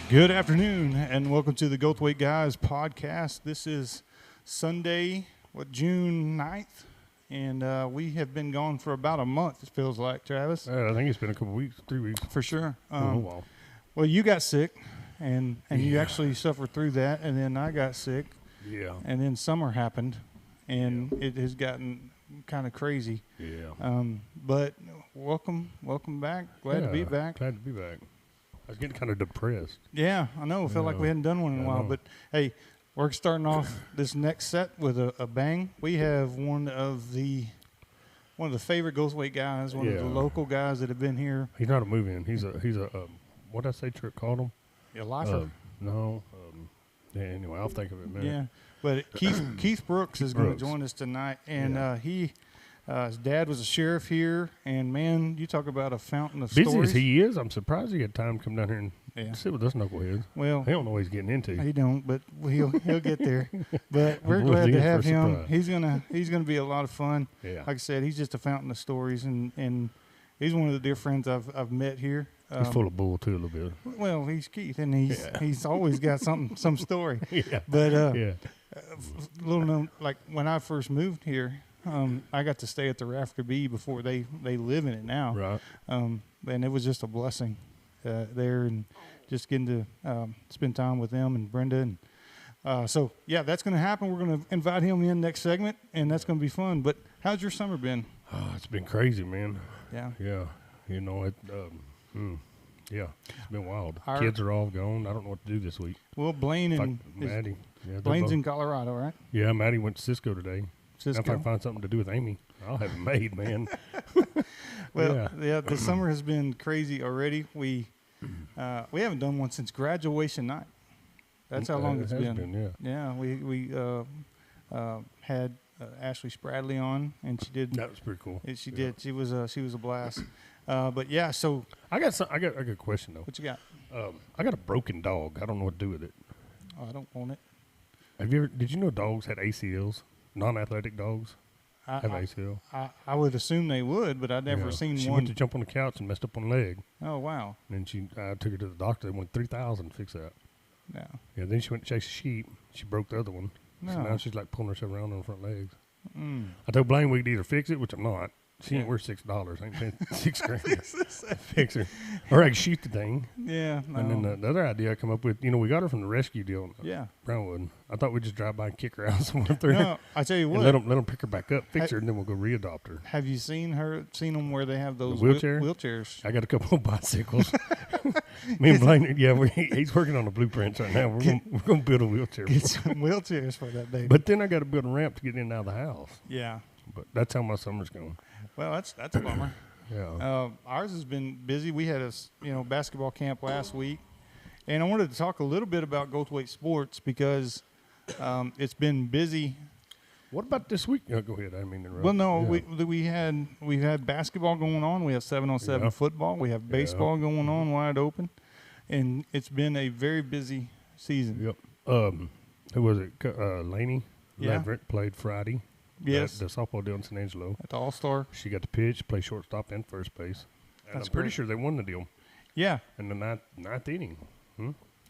Good afternoon, and welcome to the Goldthwait Guys podcast. This is Sunday, June 9th, and we have been gone for about a month, it feels like, Travis. I think it's been a couple weeks, 3 weeks. For sure. Wow. Well, you got sick, and you actually suffered through that, and then I got sick. Yeah. And then summer happened, and it has gotten kind of crazy. Yeah. But welcome back. Glad to be back. Glad to be back. I was getting kind of depressed. Yeah, I know. I feel like we hadn't done one in a while. But, hey, we're starting off this next set with a bang. We have one of the favorite Goldthwait guys, one of the local guys that have been here. He's not a move-in. He's a what did I say Trick called him? A lifer? No. Yeah, anyway, I'll think of it, man. Yeah. But Keith Brooks is going to join us tonight. And his dad was a sheriff here. And, man, you talk about a fountain of stories. Busy as he is, I'm surprised he had time to come down here and sit with us knuckleheads. Well, he don't know what he's getting into. He don't, but he'll get there. But we're glad to have him. He's gonna be a lot of fun. Yeah. Like I said, he's just a fountain of stories, and he's one of the dear friends I've met here. He's full of bull too, a little bit. Well, he's Keith, and he's always got some story. Yeah. But little known, like when I first moved here, I got to stay at the Rafter B before they live in it now. Right. And it was just a blessing there, and just getting to spend time with them and Brenda. And so, yeah, that's going to happen. We're going to invite him in next segment, and that's going to be fun. But how's your summer been? Oh, it's been crazy, man. Yeah. Yeah. You know, yeah, it's been wild. Kids are all gone. I don't know what to do this week. Well, Blaine and Maddie. Yeah, Blaine's in Colorado, right? Yeah, Maddie went to Cisco today. Cisco. Now if I can find something to do with Amy, I'll have it made, man. Well, yeah, the summer has been crazy already. We haven't done one since graduation night. That's how long it's been. Yeah, we had Ashley Spradley on, and she did. That was pretty cool. She did. She was a blast. But yeah, so I got a question though. What you got? I got a broken dog. I don't know what to do with it. Oh, I don't want it. Did you know dogs had ACLs? Non-athletic dogs have ACL. I would assume they would, but I've never seen she one. She went to jump on the couch and messed up one leg. Oh wow! And then I took her to the doctor. They wanted $3,000 to fix that. Yeah. Yeah. Then she went to chase a sheep. She broke the other one. No. So now she's like pulling herself around on her front legs. I told Blaine we could either fix it, which I'm not. She ain't worth $6. I ain't paying $6,000. Fix her. Or I can shoot the thing. Yeah. No. And then the other idea I come up with, we got her from the rescue deal. Yeah. Brownwood. I thought we'd just drive by and kick her out somewhere through. No, I tell you what. Let them pick her back up, fix her, and then we'll go readopt her. Have you seen them where they have those wheelchairs? I got a couple of bicycles. Me and Blaine, he's working on the blueprints right now. We're gonna build a wheelchair. Get some wheelchairs for that baby. But then I got to build a ramp to get in and out of the house. Yeah. But that's how my summer's going. Well, that's a bummer. Yeah. Ours has been busy. We had a basketball camp last week, and I wanted to talk a little bit about Goldthwait sports because it's been busy. What about this week? Oh, go ahead. I mean, well, no, we've had basketball going on. We have 7-on-7 football. We have baseball going on wide open, and it's been a very busy season. Yep. Who was it? Laney Leverett played Friday. Yes. The softball deal in San Angelo. At the All-Star. She got to pitch, play shortstop and first base. And I'm pretty sure they won the deal. Yeah. In the ninth inning.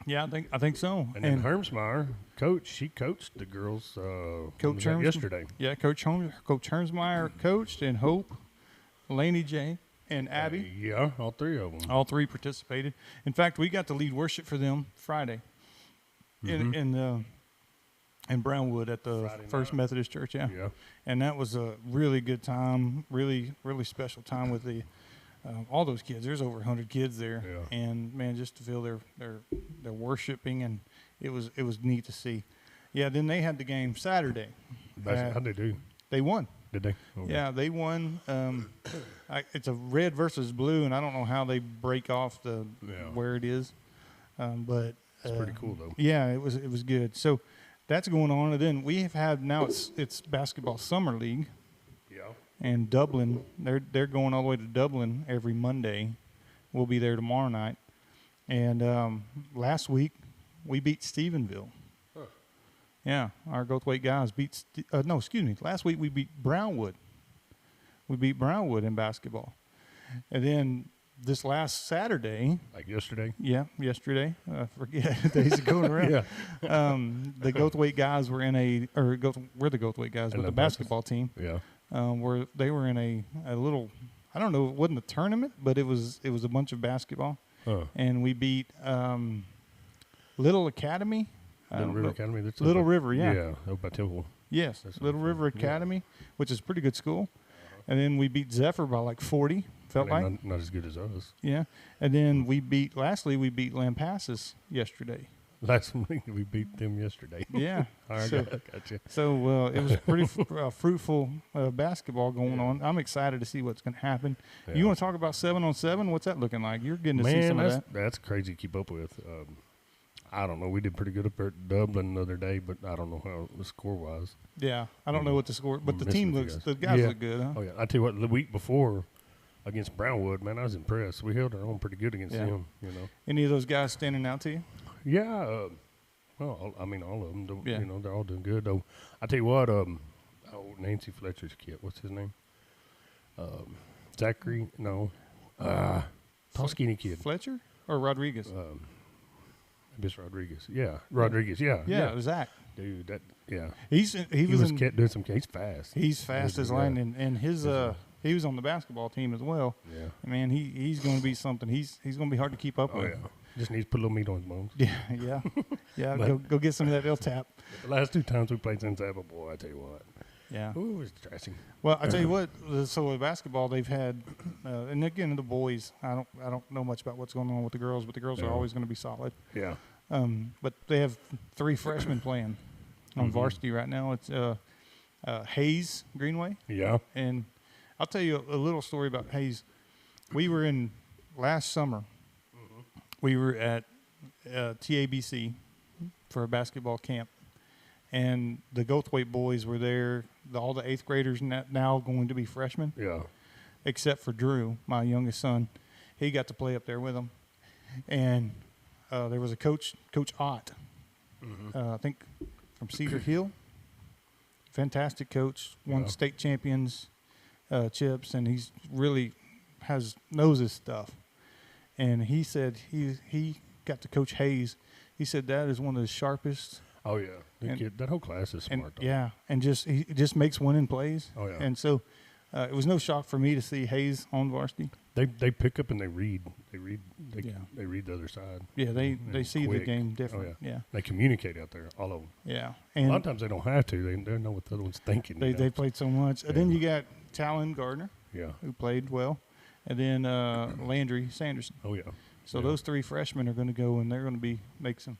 Yeah, I think so. And then Hermsmeyer, she coached the girls yesterday. Yeah, Coach Hermsmeyer coached, and Hope, Laney J, and Abby. Yeah, all three of them. All three participated. In fact, we got to lead worship for them Friday in Brownwood at the First Methodist Church, yeah. And that was a really good time, really, really special time with all those kids. There's over 100 kids there, and man, just to feel their worshiping, and it was neat to see. Yeah, then they had the game Saturday. How'd they do? They won. Did they? Okay. Yeah, they won. It's a red versus blue, and I don't know how they break off where it is, but it's pretty cool though. Yeah, it was good. So. That's going on, and then we have had now it's basketball summer league. Yeah. And Dublin, they're going all the way to Dublin every Monday. We'll be there tomorrow night. And last week we beat Stephenville. Huh. Yeah, our Goldthwait guys beat. Last week we beat Brownwood. We beat Brownwood in basketball, and then this last Saturday. Like yesterday? Yeah, yesterday. I forget. Days are going around. Yeah. The Goldthwaite guys were we're the Goldthwaite guys, but the basketball team. Yeah. They were in a little, I don't know, it wasn't a tournament, but it was a bunch of basketball. And we beat Little Academy. Little River Academy? That's Little River, yeah. Yeah, over by Temple. Yes, Little River Academy, which is a pretty good school. And then we beat Zephyr by like 40, felt like. Not as good as us. Yeah. And then we beat Lampasas yesterday. Last week we beat them yesterday. Yeah. All right, gotcha. So it was pretty fruitful basketball going on. I'm excited to see what's going to happen. Yeah. You want to talk about 7-on-7? What's that looking like? You're getting to see some of that. That's crazy to keep up with. I don't know. We did pretty good up there at Dublin the other day, but I don't know how the score was. Yeah, I don't know what the score, but the team the guys look good, huh? Oh, yeah. I tell you what, the week before against Brownwood, man, I was impressed. We held our own pretty good against them, you know. Any of those guys standing out to you? Yeah. Well, I mean, all of them, you know, they're all doing good, though. I tell you what, Nancy Fletcher's kid, what's his name? Zachary, no. Tall, skinny kid. Fletcher or Rodriguez? Miss Rodriguez. Yeah. Rodriguez, yeah. Zach. Dude, he was doing some. He's fast. He's fast as lightning, and his he was on the basketball team as well. Yeah. Man, he's going to be something. He's going to be hard to keep up with. Yeah. Just needs to put a little meat on his bones. Yeah. Go get some of that L-tap. The last 2 times we played since Abba, boy, I tell you what. Yeah. Ooh, it was dressing. Well, I tell you what. So with basketball, they've had, and again the boys. I don't know much about what's going on with the girls, but the girls are always going to be solid. Yeah. But they have 3 freshmen playing on varsity right now. It's Hayes Greenway. Yeah. And I'll tell you a little story about Hayes. We were in last summer. We were at TABC for a basketball camp, and the Goldthwaite boys were there. All the 8th graders now going to be freshmen. Yeah. Except for Drew, my youngest son. He got to play up there with them. And there was a Coach Ott, I think from Cedar Hill. Fantastic coach, won state champions chips, and he's really knows his stuff. And he said he got to Coach Hayes. He said that is one of the sharpest. Oh yeah, that whole class is smart. And he just makes winning plays. Oh yeah, and so it was no shock for me to see Hayes on varsity. They pick up and they read the other side. Yeah, they see the game different. Oh, yeah, they communicate out there, all of them. Yeah, and a lot of times they don't have to. They know what the other one's thinking. They played so much. And then you got Talon Gardner. Yeah, who played well. And then Landry Sanderson. Oh, yeah. So those 3 freshmen are going to go, and they're going to make some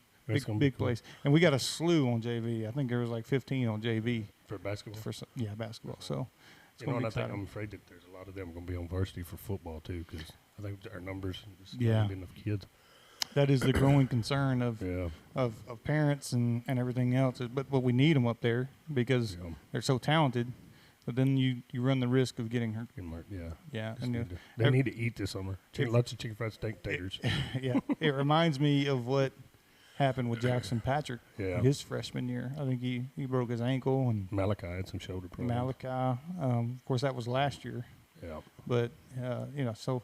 big plays. And we got a slew on JV. I think there was like 15 on JV. For basketball? Basketball. So it's going to be exciting. I'm afraid that there's a lot of them going to be on varsity for football, too, because I think our numbers is not enough kids. That is the growing concern of parents and everything else. But we need them up there because they're so talented. But then you run the risk of getting hurt. Yeah. They need to eat this summer. Lots of chicken fried steak taters. It reminds me of what happened with Jackson Patrick his freshman year. I think he broke his ankle. And Malachi had some shoulder problems. Of course, that was last year. Yeah. But, so.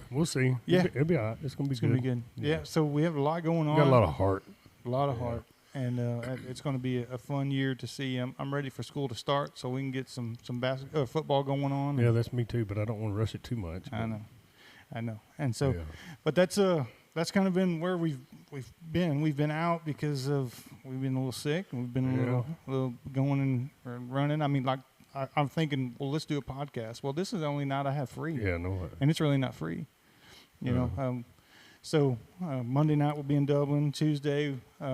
We'll see. Yeah. It'll be all right. It's going to be good. Yeah, so we have a lot going on. We got a lot of heart. Heart. And it's going to be a fun year to see. I'm ready for school to start so we can get some football going on. Yeah, that's me too, but I don't want to rush it too much. I know. And so, but that's kind of been where we've been. We've been out because we've been a little sick. And we've been a little going and running. I mean, like I'm thinking, well, let's do a podcast. Well, this is the only night I have free. Yeah, no. And it's really not free, you know. So Monday night we'll be in Dublin. Tuesday, I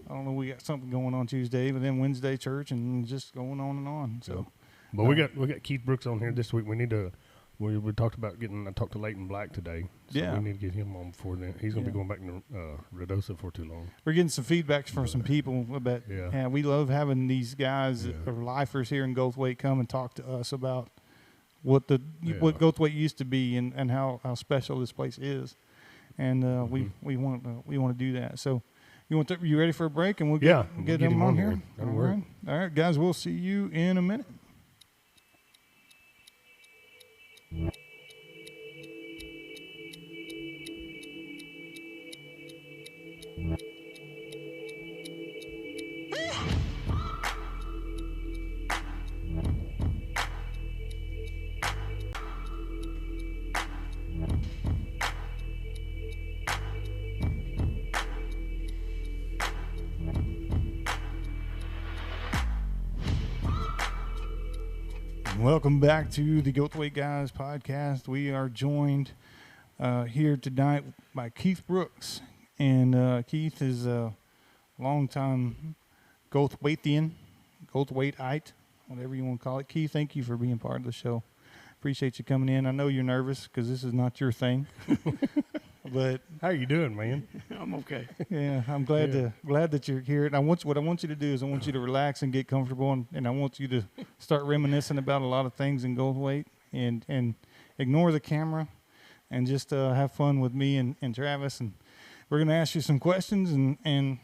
don't know. We got something going on Tuesday, but then Wednesday church and just going on and on. So, but we got Keith Brooks on here this week. We need to. We talked about I talked to Leighton Black today. So we need to get him on before then. He's going to be going back to Redosa for too long. We're getting some feedback from some people about. Yeah, we love having these guys or lifers here in Goldthwaite come and talk to us about what Goldthwaite used to be and how special this place is, and we want to do that. So. You ready for a break? And we'll get them on here. All right, guys. We'll see you in a minute. Welcome back to the Goatweight Guys podcast. We are joined here tonight by Keith Brooks. And Keith is a longtime Goatweightite, whatever you want to call it. Keith, thank you for being part of the show. Appreciate you coming in. I know you're nervous because this is not your thing. But how you doing, man? I'm okay. Yeah, I'm glad that you're here. And what I want you to do is I want you to relax and get comfortable, and I want you to start reminiscing about a lot of things in Goldthwait and ignore the camera and just have fun with me and Travis. And we're going to ask you some questions and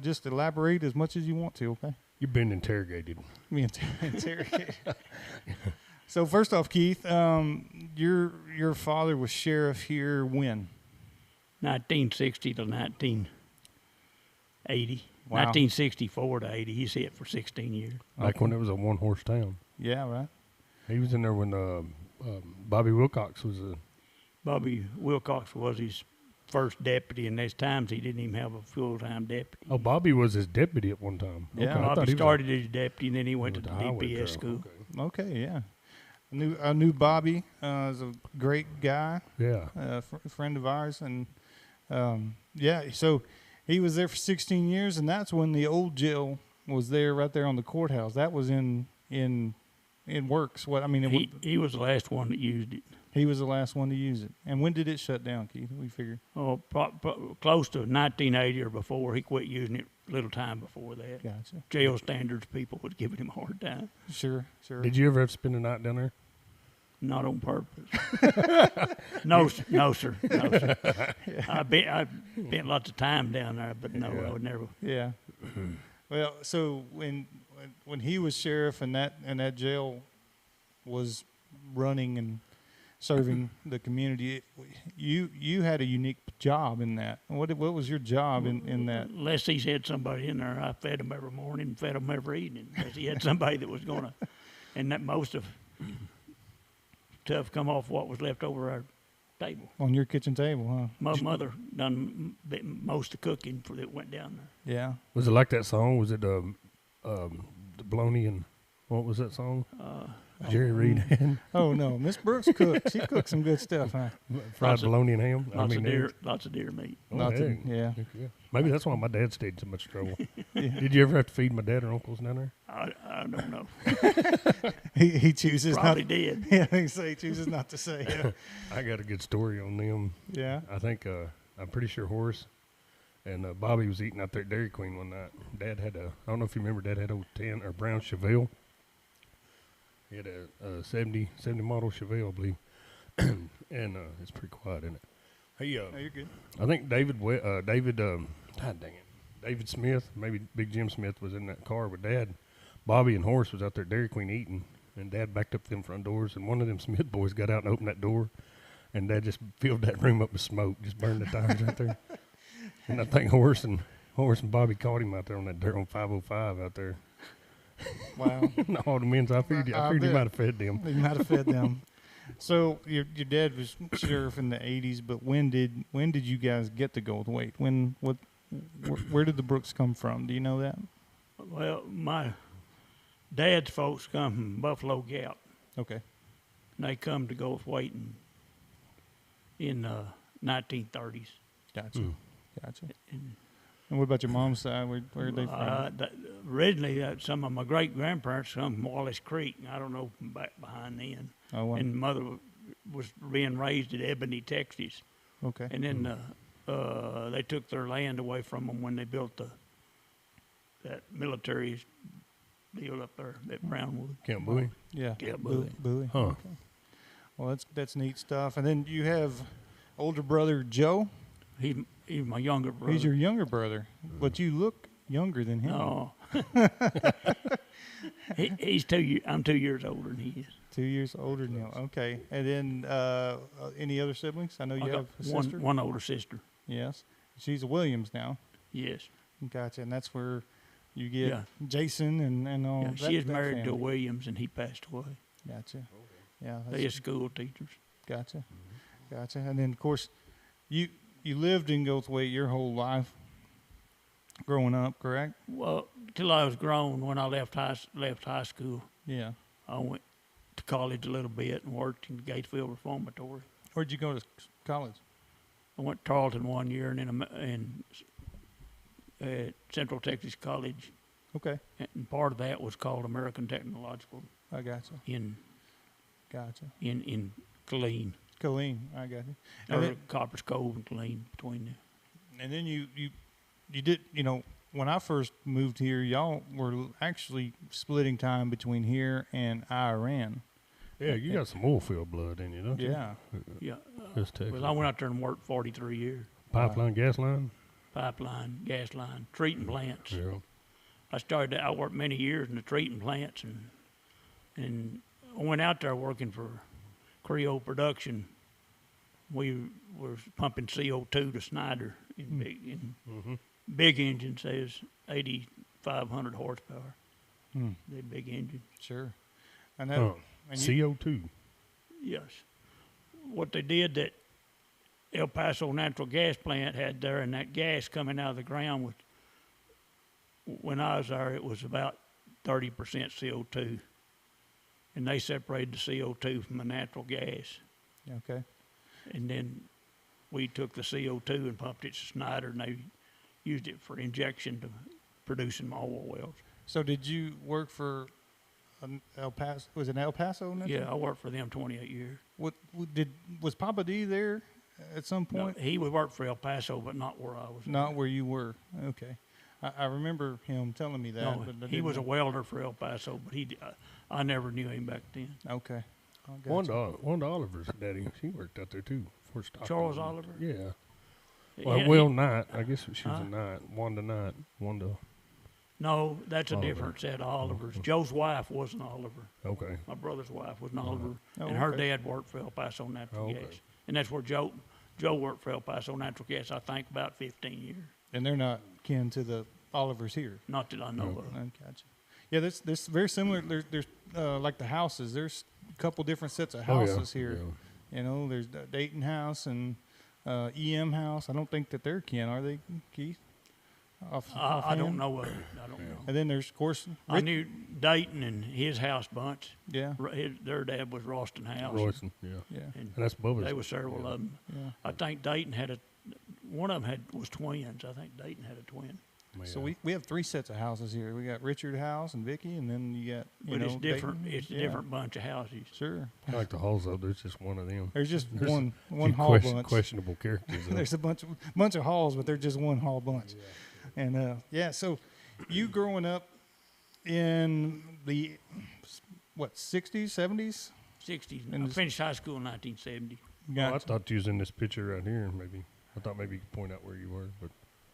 just elaborate as much as you want to, okay? You've been interrogated. Interrogated. So first off, Keith, your father was sheriff here when? 1960 to 1980. Wow. 1964 to 80. He's hit for 16 years. Back when it was a one-horse town. Yeah, right. He was in there when Bobby Wilcox was a... Bobby Wilcox was his first deputy, and there's times he didn't even have a full-time deputy. Oh, Bobby was his deputy at one time. Yeah. Okay. Bobby started as deputy, and then he went to the DPS school. Okay. Yeah. I knew Bobby is a great guy. Yeah. Friend of ours, and so he was there for 16 years, and that's when the old jail was there, right there on the courthouse. That was in works. He was the last one that used it. He was the last one to use it. And when did it shut down, Keith? We figured. Oh, close to 1980 or before. He quit using it a little time before that. Gotcha. Jail standards people was giving him a hard time. Sure. Did you ever have to spend a night down there? Not on purpose. No, sir. No, sir. I spent lots of time down there, but no, I would never. Yeah. Well, so when he was sheriff and that jail was running and serving the community, you had a unique job in that. What was your job in that? Unless he's had somebody in there, I fed him every morning, fed him every evening. Unless he had somebody that was gonna, and that most of stuff come off what was left over our table. On your kitchen table, huh? My mother done most of the cooking for that went down there. Yeah. Was it like that song? Was it the Bologna and what was that song? Jerry Reed and Oh no, Miss Brooks cooked. She cooked some good stuff, huh? fried bologna and ham. Lots of deer meat. Yeah. Maybe that's why my dad stayed in so much trouble. Yeah. Did you ever have to feed my dad or uncles down there? I don't know. He chooses Probably not. did. Yeah, he chooses not to say. Yeah. I got a good story on them. Yeah. I think I'm pretty sure Horace and Bobby was eating out there at Dairy Queen one night. Dad had I don't know if you remember, Dad had old tan or brown Chevelle. He had a 70 model Chevelle, I believe, and it's pretty quiet, isn't it? Hey, No, you're good. I think David, God dang it, David Smith, maybe Big Jim Smith was in that car with Dad. Bobby and Horace was out there at Dairy Queen eating, and Dad backed up them front doors, and one of them Smith boys got out and opened that door, and Dad just filled that room up with smoke, just burned the tires right there. And I think Horace and Bobby caught him out there on that dirt on 505 out there. Wow. All the men's I figured he might have fed them. He might have fed them. So your dad was sheriff in the 80s, but when did you guys get to Goldthwait? Where did the Brooks come from? Do you know that? Well, my dad's folks come from Buffalo Gap. Okay. And they come to Goldthwait in 1930s. Gotcha. Gotcha. And what about your mom's side? Where are they from? Originally, some of my great-grandparents come from Wallace Creek. I don't know back behind then. Oh, wow. And mother was being raised at Ebony, Texas. Okay. And then they took their land away from them when they built that military deal up there at Brownwood. Camp Bowie? Yeah. Camp Bowie. Bowie. Huh. Okay. Well, that's neat stuff. And then you have older brother Joe. He's my younger brother. He's your younger brother, but you look younger than him. No. He's I'm 2 years older than he is. 2 years older than him. Okay. And then any other siblings? I know you have a sister. One older sister. Yes. She's a Williams now. Yes. Gotcha. And that's where you get Yeah. Jason and all. Yeah, that, she is that married to family. Williams, and he passed away. Gotcha. Yeah. They are school teachers. Gotcha. Gotcha. And then, of course, you lived in Goldthwaite your whole life growing up, correct? Well, till I was grown, when I left high school, Yeah. I went to college a little bit and worked in the Gatesville Reformatory. Where'd you go to college? I went to Tarleton 1 year and then at Central Texas College, Okay. and part of that was called American Technological I gotcha. in Gotcha. Killeen, Colleen, I got you. or And then, Copper's Cove and Killeen between them. and then you did, when I first moved here, y'all were actually splitting time between here and Iran. Yeah, you got some oil field blood in you, don't you? Yeah. Yeah, That's Texas. well, I went out there and worked 43 years. Pipeline, gas line? Pipeline, gas line, treating plants. Yeah. I worked many years in the treating plants and I went out there working for Creole Production. We were pumping CO2 to Snyder in big engine, says 8,500 horsepower. They're big engine. Sure. And that, and CO2. Yes. What they did that El Paso natural gas plant had there, and that gas coming out of the ground was, when I was there, it was about 30% CO2. And they separated the CO2 from the natural gas. okay. And then we took the CO2 and pumped it to Snyder, and they used it for injection to producing oil wells. So did you work for El Paso? Was it El Paso? Yeah, I worked for them 28 years. Was Papa D there at some No, point? he would work for El Paso, but not where I was. Not where you were. Okay. I remember him telling me that. No, but I he didn't was a know. welder for El Paso, but I never knew him back then. Okay. I gotcha. Wanda Oliver's daddy, she worked out there too. For Stockton. Charles Oliver? Yeah. Yeah, Well, Knight. I guess she was Huh? a Knight. Wanda Knight. Wanda. No, that's a Oliver. different set of Olivers. Joe's wife was an Oliver. Okay. My brother's wife was an Oliver, Oh, and her okay. dad worked for El Paso Natural Okay. Gas. And that's where Joe worked for El Paso Natural Gas, I think, about 15 years. And they're not kin to the Olivers here. Not that I know of. I gotcha. Yeah, this very similar. There's like the houses. There's a couple different sets of houses here. Yeah. You know, there's the Dayton house and EM house. I don't think that they're kin, are they, Keith? I don't know of it. I don't know. And then there's, of course, I knew Dayton and his house bunch. yeah, Their dad was Ralston House. Royston. Yeah. yeah, And And that's Bubba's. there were several of them. yeah. I think Dayton one of them was twins. I think Dayton had a twin. So we have three sets of houses here. We got Richard House and Vicky, and then you got But it's different. Dayton. It's a Yeah, different bunch of houses. Sure. Kinda like the Halls, though. There's just one of them. There's just There's one Few hall bunch. questionable characters. though. There's a bunch of halls, but they're just one hall bunch. And yeah, so you growing up in the 60s, 70s? 60s. And I this- finished high school in 1970. Oh, I thought you was in this picture right here. Maybe I thought maybe you could point out where you were, but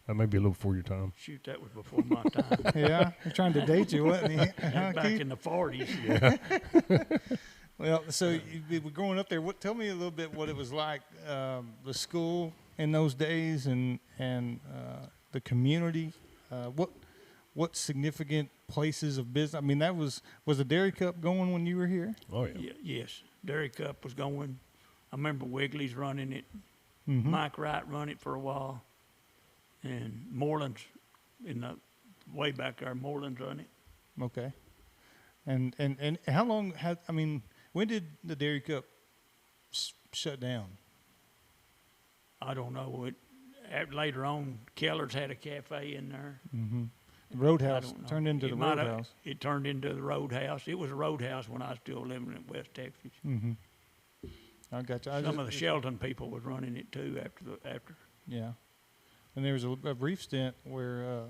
that may be a little before your time. Shoot, that was before my time. Yeah, you're trying to date you, wasn't he? That's back Keith? in the 40s. Well, so you were growing up there. Tell me a little bit what it was like, the school in those days, and the community. What significant places of business? I mean, was the Dairy Cup going when you were here? Oh yeah. Yes, Dairy Cup was going. I remember Wiggly's running it. Mm-hmm. Mike Wright run it for a while, and Moreland's way back there. Moreland's run it. Okay. And how long when did the Dairy Cup shut down? I don't know. Later on, Keller's had a cafe in there. Mm-hmm. The I Roadhouse don't know. turned into the Roadhouse. It turned into the Roadhouse. It was a Roadhouse when I was still living in West Texas. Mm-hmm. I got you. Some of the Shelton people was running it too after. Yeah. And there was a brief stint where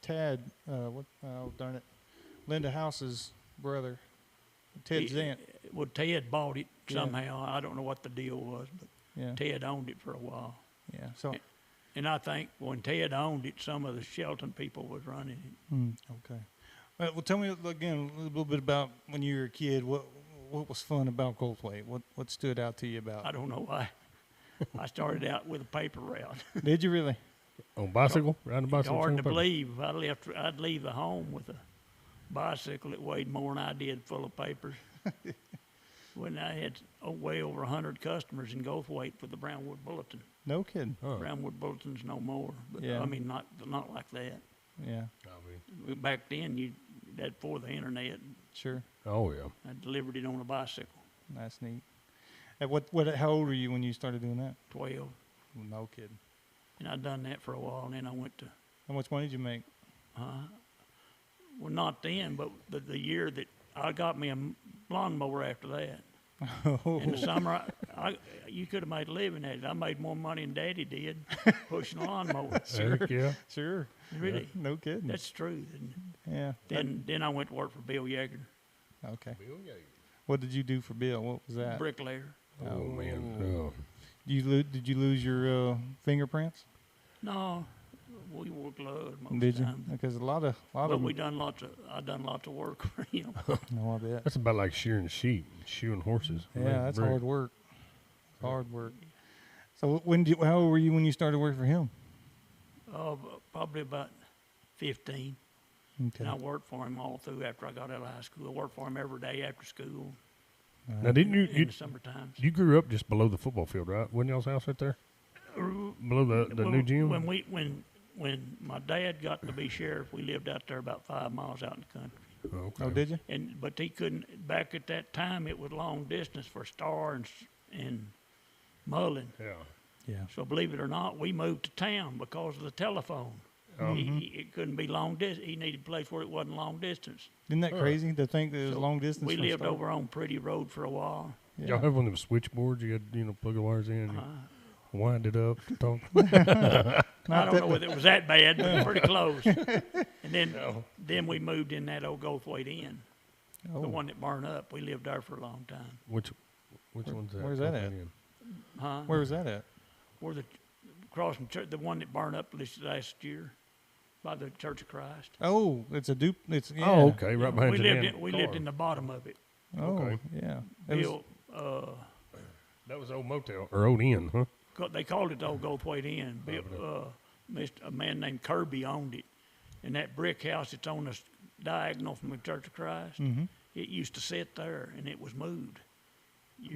Tad, darn it, Linda House's brother, Ted Zant. Well, Ted bought it Yeah. somehow. I don't know what the deal was, but Yeah. Ted owned it for a while. Yeah. So. And I think when Ted owned it, some of the Shelton people was running it. Okay. Well, tell me again a little bit about when you were a kid. What was fun about Goldthwaite? What stood out to you about? I don't know why. I started out with a paper route. Did you really? On bicycle? Riding a It's bicycle? hard to paper? believe. I'd leave the home with a bicycle that weighed more than I did, full of papers. When I had way over 100 customers in Goldthwaite for the Brownwood Bulletin. No kidding. Huh. Brownwood Bulletin's no more, but Yeah. I mean not like that. Yeah, Back then, that before the internet, sure. Oh, yeah. I delivered it on a bicycle. That's neat. At how old were you when you started doing that? 12, No kidding. and I'd done that for a while, and then I went to. How much money did you make? Well, not then, but the year that I got me a lawnmower after that. In the summer, you could have made a living at it. I made more money than Daddy did pushing a lawnmower. Heck yeah. Sure. Really, No kidding. that's true. And Yeah. then I went to work for Bill Yeager, Okay. What did you do for Bill? What was that? bricklayer. Oh, man. Oh. Did you lose your fingerprints? No, we wore gloves most Did of the you? time. Because a lot of But them. I done lots of work for him. No, I bet. That's about like shearing sheep, shoeing horses. Yeah, that's Brick. hard work. Hard work. So how old were you when you started working for him? Oh, probably about 15. Okay. And I worked for him all through after I got out of high school. I worked for him every day after school Now, didn't in you the summertime. you grew up just below the football field, right? Wasn't y'all's house right there? Below the new gym? When my dad got to be sheriff, we lived out there about 5 miles out in the country. Okay. Oh, did you? But he couldn't. Back at that time, it was long distance for Star and Mullen. Yeah. Yeah. So believe it or not, we moved to town because of the telephone. It couldn't be long distance. He needed a place where it wasn't long distance. Isn't that crazy to think that it was So long distance? We from lived Star- over on Pretty Road for a while. Yeah. Y'all have one of them switchboards you had, plug the wires in, you wind it up, talk. I don't know whether it was that bad, but pretty close. And then we moved in that old Goldthwaite Inn, Oh. the one that burned up. We lived there for a long time. Which one's that? Where's that at? Huh? Where was that at? Where crossing church, the one that burned up last year by the Church of Christ. Oh, it's a dupe. It's yeah. Oh, okay, right behind we you. lived in the bottom of it. Oh, Okay. yeah. It was- Bill, That was old motel or old inn, huh? they called it the old Goldthwaite Inn. Bill, a man named Kirby owned it, and that brick house that's on the diagonal from the Church of Christ, it used to sit there, and it was moved.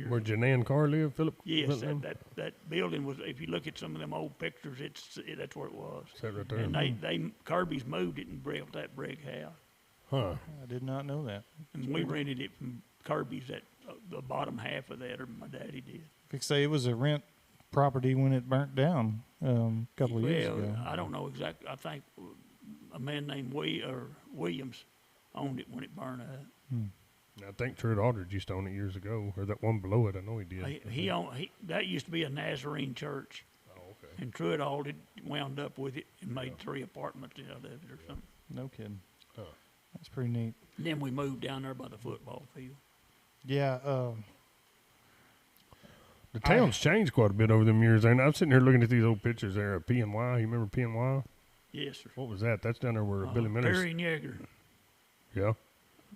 Where Janan Carr lived, Philip? Yes, Philip? that building was. If you look at some of them old pictures, that's where it was. Is that right there? And they Kirby's moved it and built that brick house, Huh. I did not know that. and we rented it from Kirby's at the bottom half of that, or my daddy did. If you say it was a rent property when it burnt down a couple of years Well, ago. I don't know exactly. I think a man named Williams owned it when it burned up. I think Truett Aldridge used to own it years ago, or that one below it. I know he did. That used to be a Nazarene church, Oh, okay. and Truett Aldridge wound up with it and made 3 apartments out of it or something. No kidding. Huh. That's pretty neat. And then we moved down there by the football field. Yeah. The town's changed quite a bit over them years, and I'm sitting here looking at these old pictures there of PNY. You remember PNY? Yes, sir. What was that? That's down there where Billy Miller's. Perry and Yeager. Yeah.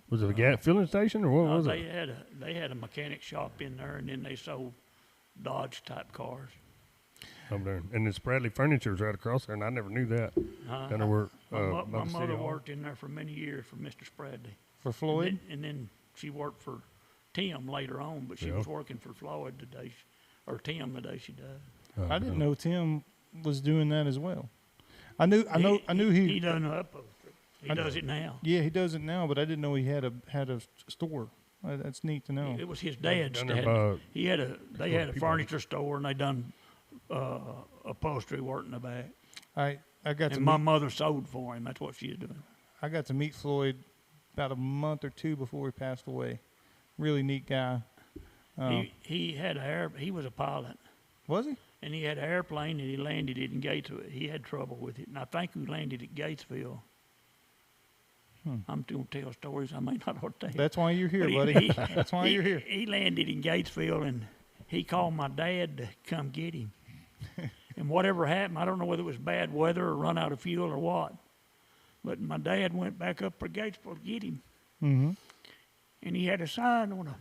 Was it a gas filling station or what was they it? had a mechanic shop in there, and then they sold Dodge type cars. Over there. And then Spradley Furniture was right across there, and I never knew that. Down there where My by the city mother hall. worked in there for many years for Mr. Spradley. For Floyd? And then she worked for Tim later on, but she Yeah. was working for Floyd the day, Tim the day she died. I didn't know Tim was doing that as well. I knew he. He done upholstery. He does it now. Yeah, he does it now, but I didn't know he had a store. That's neat to know. It was his dad's Down there dad. by- They had a people- furniture store, and they done upholstery work in the back. I got to And my meet, mother sold for him. That's what she was doing. I got to meet Floyd about a month or two before he passed away. Really neat guy. He had he was a pilot, Was he? and he had an airplane, and he landed it in Gatesville. He had trouble with it, and I think he landed at Gatesville. I'm going to tell stories I may not ought to tell. That's why you're here, But buddy. That's why you're here. He landed in Gatesville, and he called my dad to come get him. And whatever happened, I don't know whether it was bad weather or run out of fuel or what, but my dad went back up for Gatesville to get him. Mm-hmm. And he had a sign on the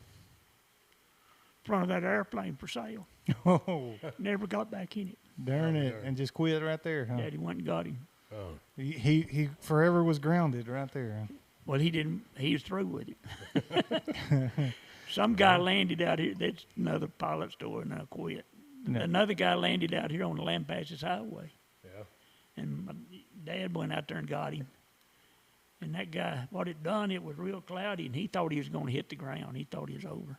front of that airplane for sale. Oh, Never got back in it. darn it. And just quit right there, huh? Daddy went and got him. Oh. He forever was grounded right there. Huh? Well, he didn't. He was through with it. Some guy landed out here. That's another pilot story, and I quit. No. Another guy landed out here on the Lampasas Highway, Yeah. and my dad went out there and got him. And that guy, what it done, it was real cloudy, and he thought he was going to hit the ground. He thought he was over.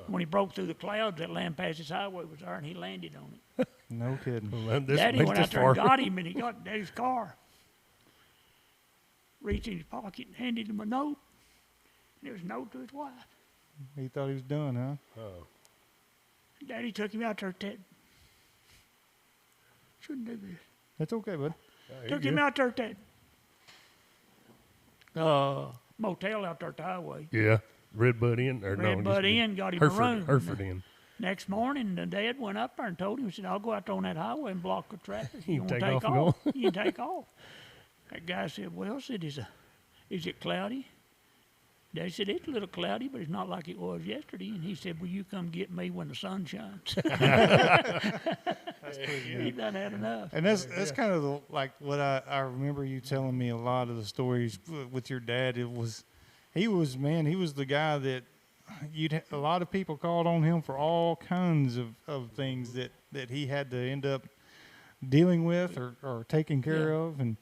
When he broke through the clouds, that Lampasas Highway was there, and he landed on it. No kidding. Well, Daddy went out there and got him, and he got Daddy's car. Reached in his pocket and handed him a note. And there was a note to his wife. He thought he was done, huh? Oh. Daddy took him out there and shouldn't do this. That's okay, bud. Took him out there at motel out there at the highway. Yeah. Redbud Inn. Or Redbud Inn, got him Hereford, a room. Hereford Inn. Next morning, the dad went up there and told him, he said, I'll go out there on that highway and block the traffic. You wanna take off and go? You can take off. That guy said, well, is it cloudy? Daddy said, it's a little cloudy, but it's not like it was yesterday. And he said, will you come get me when the sun shines? He done had enough. And that's kind of like what I remember you telling me a lot of the stories with your dad. He was the guy that a lot of people called on him for all kinds of things that he had to end up dealing with or taking care of. And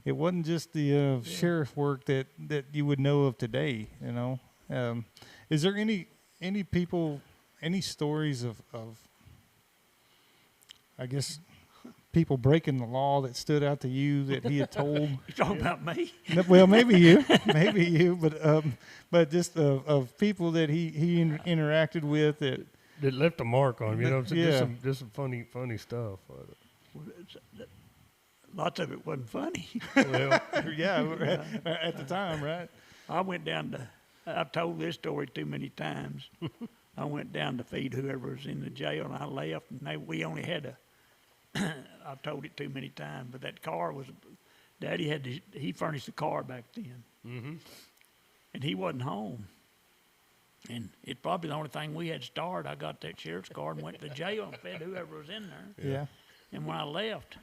it wasn't just the sheriff work that you would know of today, you know. Is there any people, any stories of I guess people breaking the law that stood out to you that he had told? You talking about me? Well, maybe you, but just of people that he interacted with that left a mark on him, you know. Yeah. Just some funny stuff. Lots of it wasn't funny. Well, yeah, at the time, right? I went down to, I've told this story too many times. I went down to feed whoever was in the jail, and I left, and we only had I've told it too many times, but that car was, Daddy he furnished the car back then. mm-hmm. And he wasn't home. And it's probably the only thing we had started. I got that sheriff's car and went to the jail and fed whoever was in there. Yeah. And when I left,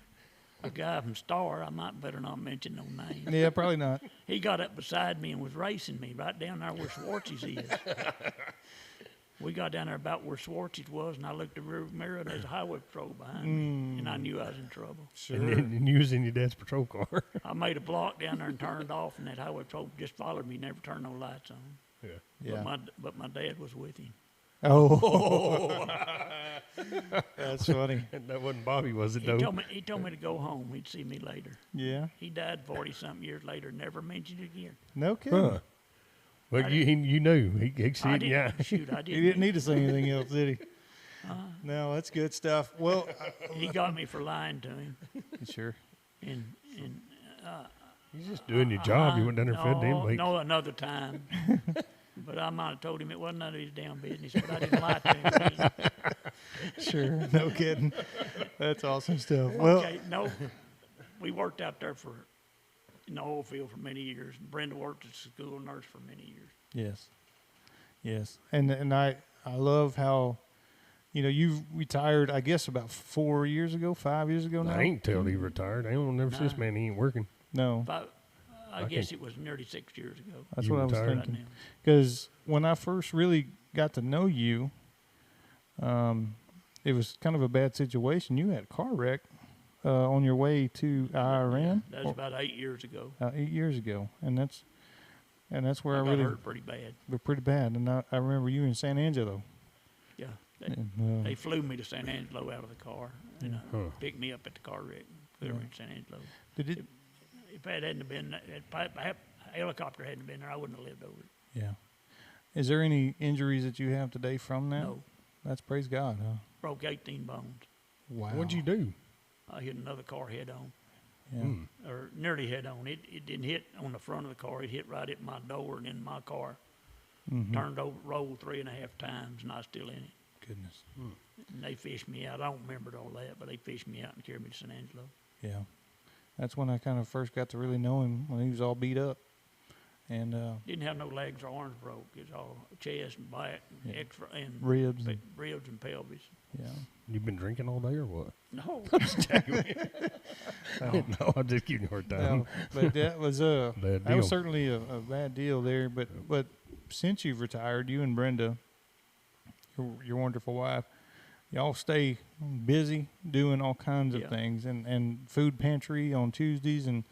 a guy from Star, I might better not mention no name. Yeah, probably not. He got up beside me and was racing me right down there where Schwartz's is. We got down there about where Schwartz's was, and I looked in the rear mirror, and there's a highway patrol behind me, and I knew I was in trouble. Sure. And you was in your dad's patrol car. I made a block down there and turned off, and that highway patrol just followed me, never turned no lights on. Yeah. Yeah. But my dad was with him. Oh, that's funny. And that wasn't Bobby, was it? He told me to go home. He'd see me later. Yeah. He died 40-something years later. Never mentioned it again. No kidding. Huh. Well, you knew. He see I it, yeah. didn't. Shoot, I didn't. He didn't need to say anything else, did he? No, that's good stuff. Well, He got me for lying to him. sure. And He's just doing your job. You went down there and fed them. no, another time. But I might have told him it wasn't none of his damn business, but I didn't lie to him. Sure. No kidding. That's awesome stuff. Well, Okay, no, we worked out there in the oil field for many years. Brenda worked as a school nurse for many years. yes. Yes. And I love how, you know, you retired, I guess, about 5 years ago now? I ain't tell he retired. I don't never see this Nah. man. He ain't working. No. But I guess it was nearly 6 years ago. That's You what I was retired? Right thinking. now. Because when I first really got to know you, it was kind of a bad situation. You had a car wreck on your way to Iran. That was about 8 years ago. 8 years ago, and that's where I got really hurt pretty bad. were pretty bad. And I remember you in San Angelo. Yeah. And, They flew me to San Angelo out of the car and Huh. picked me up at the car wreck. We were in San Angelo. did it? If that hadn't been, if a helicopter hadn't been there, I wouldn't have lived over it. Yeah. Is there any injuries that you have today from that? No. That's praise God, huh? Broke 18 bones. Wow. What'd you do? I hit another car head on, Yeah. Hmm. or nearly head on. It didn't hit on the front of the car. It hit right at my door and in my car. Mhm. Turned over, rolled 3.5 times, and I was still in it. Goodness. And they fished me out. I don't remember all that, but they fished me out and carried me to San Angelo. Yeah. That's when I kind of first got to really know him, when he was all beat up. And Didn't have no legs or arms broke. It's all chest and back and extra and ribs. ribs and pelvis. Yeah. You been drinking all day or what? No, No, I'm just giving you a hard time. No, but that was Bad that deal. was certainly a bad deal there. But since you've retired, you and Brenda, your wonderful wife, y'all stay busy doing all kinds of things, and food pantry on Tuesdays and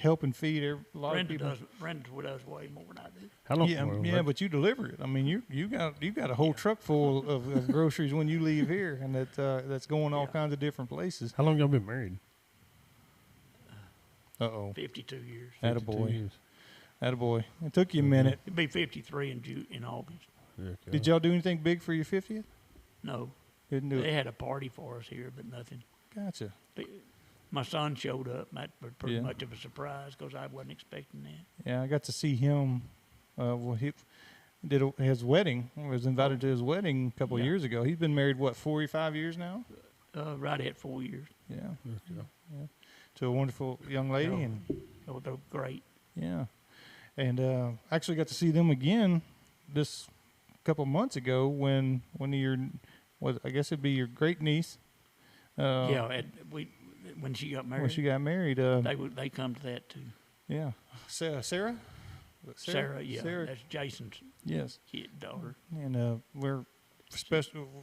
helping feed a lot of people. Brenda does way more than I do. How long? Yeah, but you deliver it. I mean, you got a whole truck full of groceries when you leave here, and that's going all kinds of different places. How long y'all been married? 52 years. 52 years. Attaboy. It took you a minute. It'd be 53 in August. Yeah, Did y'all do anything big for your 50th? No, Didn't do they it. had a party for us here, but nothing. Gotcha. My son showed up. That was pretty much of a surprise because I wasn't expecting that. Yeah, I got to see him. He did his wedding. I was invited to his wedding a couple of years ago. He's been married, 45 years now? Right at 4 years. Yeah. To a wonderful young lady. And They're great. yeah. And actually got to see them again this couple months ago when one of your, I guess it'd be your great niece. When she got married. When she got married. They come to that too. Yeah. Sarah? Sarah, Sarah. that's Jason's daughter. And we're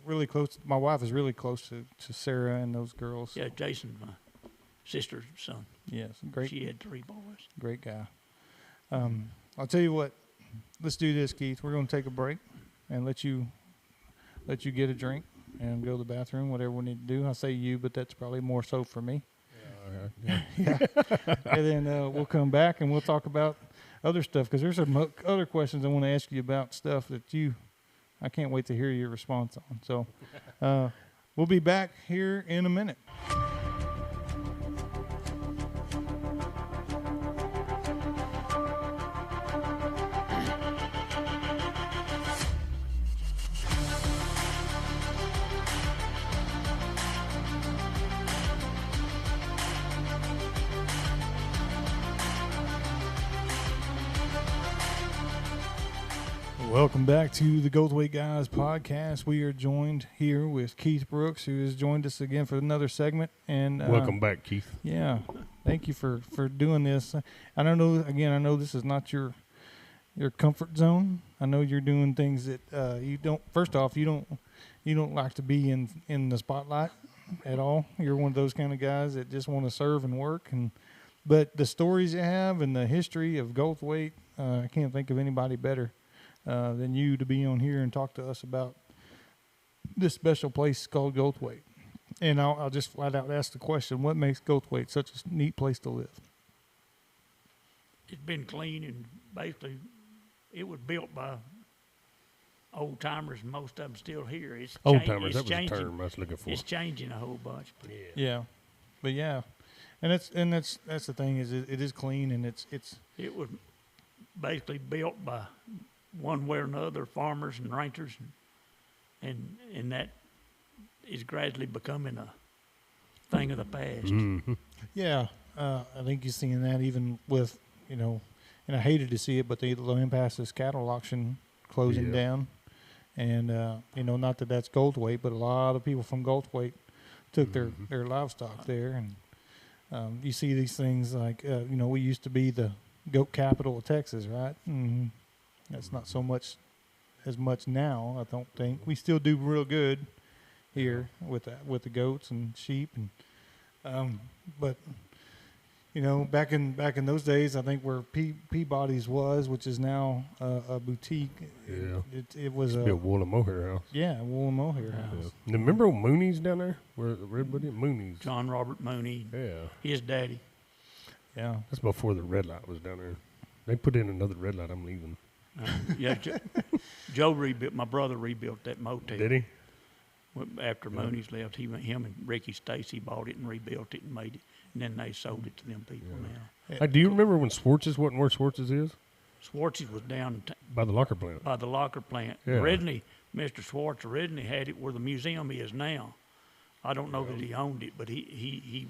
really close. My wife is really close to Sarah and those girls. Yeah, Jason's my sister's son. Yes, great. She had 3 boys. Great guy. I'll tell you what. Let's do this, Keith. We're going to take a break and let you get a drink and go to the bathroom, whatever we need to do. I say you, but that's probably more so for me. Yeah. And then we'll come back and we'll talk about other stuff because there's some other questions I want to ask you about stuff that I can't wait to hear your response on. So we'll be back here in a minute. Welcome back to the Goldthwait Guys podcast. We are joined here with Keith Brooks, who has joined us again for another segment. And welcome back, Keith. Yeah, thank you for doing this. I don't know. Again, I know this is not your comfort zone. I know you're doing things that you don't. First off, you don't like to be in the spotlight at all. You're one of those kind of guys that just want to serve and work. But the stories you have and the history of Goldthwait, I can't think of anybody better than you to be on here and talk to us about this special place called Goldthwait. And I'll just flat out ask the question, what makes Goldthwait such a neat place to live? It's been clean, and basically it was built by old timers, and most of them still here. It's old timers, that was changing. the term I was looking for. It's changing a whole bunch. But that's the thing is it is clean, and it was basically built by one way or another farmers and ranchers, and that is gradually becoming a thing of the past. Mm-hmm. Yeah, I think you're seeing that even with, and I hated to see it, but the Low Passes cattle auction closing down. And, not that that's Goldthwait, but a lot of people from Goldthwait took their livestock there. And you see these things like, we used to be the goat capital of Texas, right? Mm-hmm. That's not so much as much now, I don't think. We still do real good here with the goats and sheep, and but back in those days, I think where Peabody's was, which is now a boutique. Yeah, it was a wool and mohair house. Yeah, wool and mohair house. Yeah. Remember old Mooney's down there, where the redwood Mooney's? John Robert Mooney. Yeah, his daddy. Yeah, that's before the red light was down there. They put in another red light. I'm leaving. Joe rebuilt. My brother rebuilt that motel. Did he? After Mooney's left, him and Ricky Stacy bought it and rebuilt it and made it, and then they sold it to them people now. Hey, do you remember when Swartz's wasn't where Swartz's is? Swartz's was down by the locker plant. By the locker plant. Yeah. Originally, Mr. Swartz had it where the museum is now. I don't know that he owned it, but he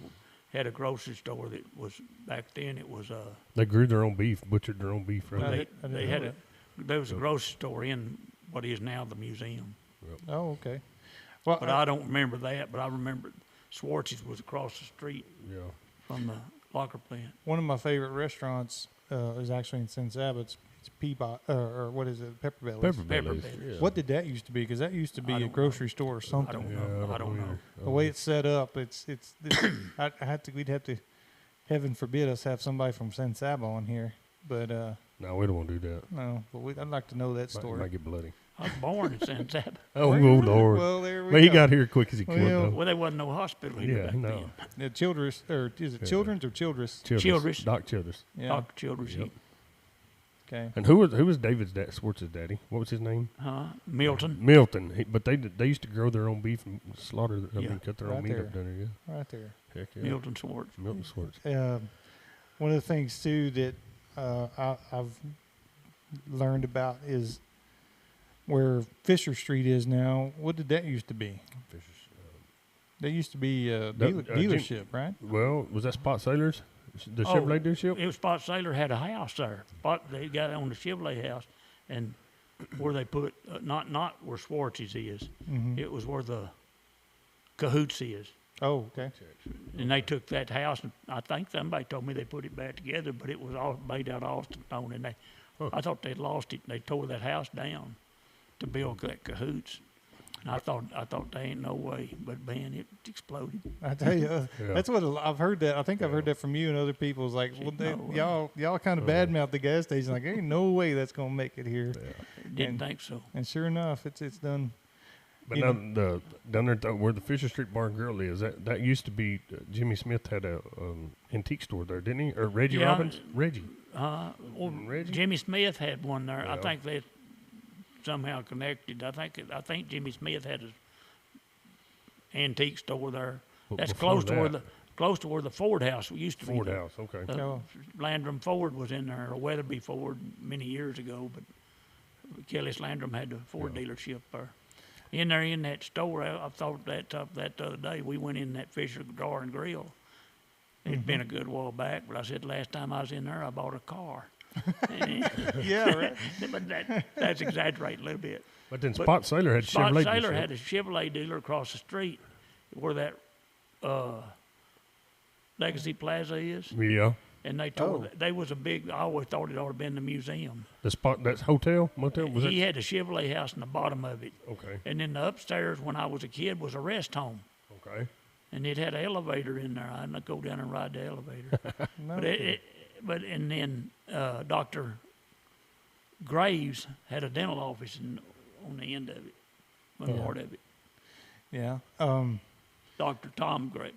had a grocery store that was back then. It was They grew their own beef, butchered their own beef. Right? There was a grocery store in what is now the museum. Oh, okay. Well, But I don't remember that. But I remember Schwartz's was across the street from the locker plant. one of my favorite restaurants is actually in St. Sabbath's. It's Peabody, or what is it? Pepper Belly's. Pepper Bellies, Bellies. yeah. What did that used to be? Because that used to be I a don't grocery store or I something. don't know. I don't know. The way it's set up, it's we'd have to, heaven forbid us have somebody from San Saba on here, but No, we don't want to do that. no, but I'd like to know that Might story. get bloody. I was born in San Saba. Oh, Lord. Well, there we But he go. got here quick as he could, Well, though. Well, there wasn't no hospital here Yeah, back no. then. The Childress, or is it Children's or Childress? Childress. Doc Childress. Yeah. Dr. Childress. Yep. Okay. And who was David's dad, Schwartz's daddy? What was his name? Milton. Milton. But they used to grow their own beef and slaughter. Cut their own Right meat there. up down there. Right there. Yeah. Heck yeah. Milton Schwartz. Milton Schwartz. One of the things too that I've learned about is where Fisher Street is now. What did that used to be? That used to be a dealership, right? Well, was that Spot Sailors? The Chevrolet dealership? It was Spot Sailor had a house there. They got on the Chevrolet house, and where they put not where Schwartz's is. Mm-hmm. It was where the Cahoots is. Oh, okay. And they took that house, and I think somebody told me they put it back together, but it was all made out of Austin stone, and I thought they'd lost it. They tore that house down to build that Cahoots. And I thought they ain't no way, but man, it exploded. I tell you, Yeah. that's what I've heard. That I think I've heard that from you and other people. It's like, well, y'all kind of badmouth the gas station. Like, ain't no way that's gonna make it here. Didn't think so. And sure enough, it's done. But You now down there where the Fisher Street Bar and Grill is, that used to be Jimmy Smith had a antique store there, didn't he? Or Reggie Yeah. Robbins? Reggie. Well, Reggie? Jimmy Smith had one there. I Yeah. think they somehow connected. I think Jimmy Smith had an antique store there. But That's before close to where the Ford house used to be. Ford there. House, okay. Oh. Landrum Ford was in there, or Weatherby Ford many years ago, but Kelly's Landrum had the Ford dealership there. In there, in that store, I thought that the other day, we went in that Fisher Bar and Grill. It'd been a good while back, but I said last time I was in there, I bought a car. Yeah, right. But that's exaggerating a little bit. But then Spot Sailor had Spot Chevrolet Sailor dealership. had a Chevrolet dealer across the street where that Legacy Plaza is, Yeah. and they told they was a big. I always thought it ought to have been the museum. The Spot, that's hotel, motel? Was He that? had a Chevrolet house in the bottom of it, Okay, and then the upstairs when I was a kid was a rest home, okay. and it had an elevator in there. I'd go down and ride the elevator. No, And then Dr. Graves had a dental office on the end of it, one part of it. yeah. Dr. Tommy Graves,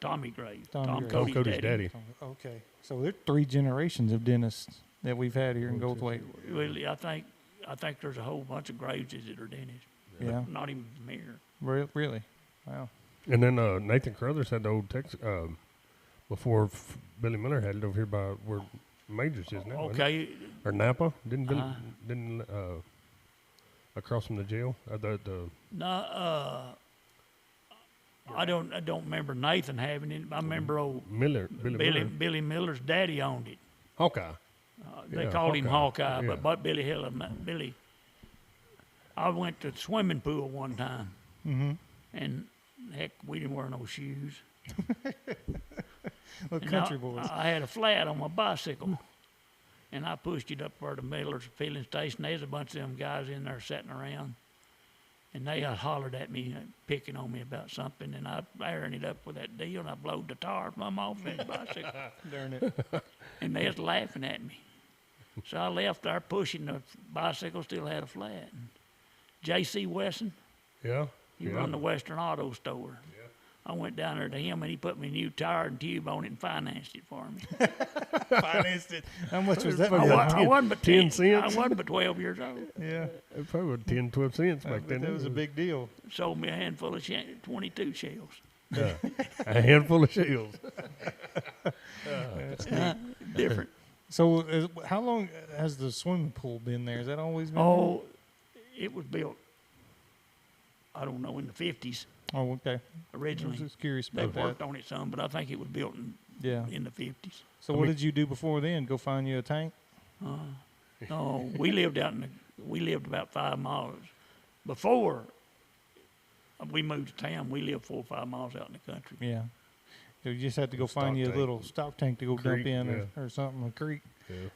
Tommy Tom Graves. Cody's, Cody's daddy. Okay. So there's 3 generations of dentists that we've had here in Goldthwaite. Really, I think there's a whole bunch of Graveses that are dentists. Yeah. Not even from here. Really? Wow. And then Nathan Carruthers had the old Texas, before Billy Miller had it over here by where Majors is now. wasn't it? Okay, Or Napa? Didn't across from the jail? no, I don't remember Nathan having it. I remember old Billy Miller's daddy owned it. Hawkeye. They Yeah, called him Hawkeye, Hawkeye, but Billy. I went to the swimming pool one time, and heck, we didn't wear no shoes. Look, And country boys. I had a flat on my bicycle, and I pushed it up where the Miller's filling station. There's a bunch of them guys in there sitting around, and they hollered at me, picking on me about something, and I airing it up with that deal, and I blowed the tar from off that bicycle, Darn it. and they was laughing at me. So I left there pushing the bicycle, still had a flat. And J.C. Wesson, Yeah. he run the Western Auto Store. I went down there to him, and he put me a new tire and tube on it and financed it for me. Financed it. How much was that? I wasn't but 10 cents? I wasn't but 12 years old. Yeah. It probably was 10, 12 cents back But then. that was a big deal. Sold me a handful of 22 shells. Yeah. A handful of shells. Different. So, how long has the swimming pool been there? Has that always been Oh, it was built, I don't know, in the 50s there? Oh, okay. I was originally. just curious They about that. worked on it some, but I think it was built in Yeah. in the 50s. So what did you do before then? Go find you a tank? No, we lived about 5 miles. Before we moved to town, we lived 4 or 5 miles out in the country. Yeah. So you just had to go find you a little stock tank to go dump in or something, a creek. Yeah.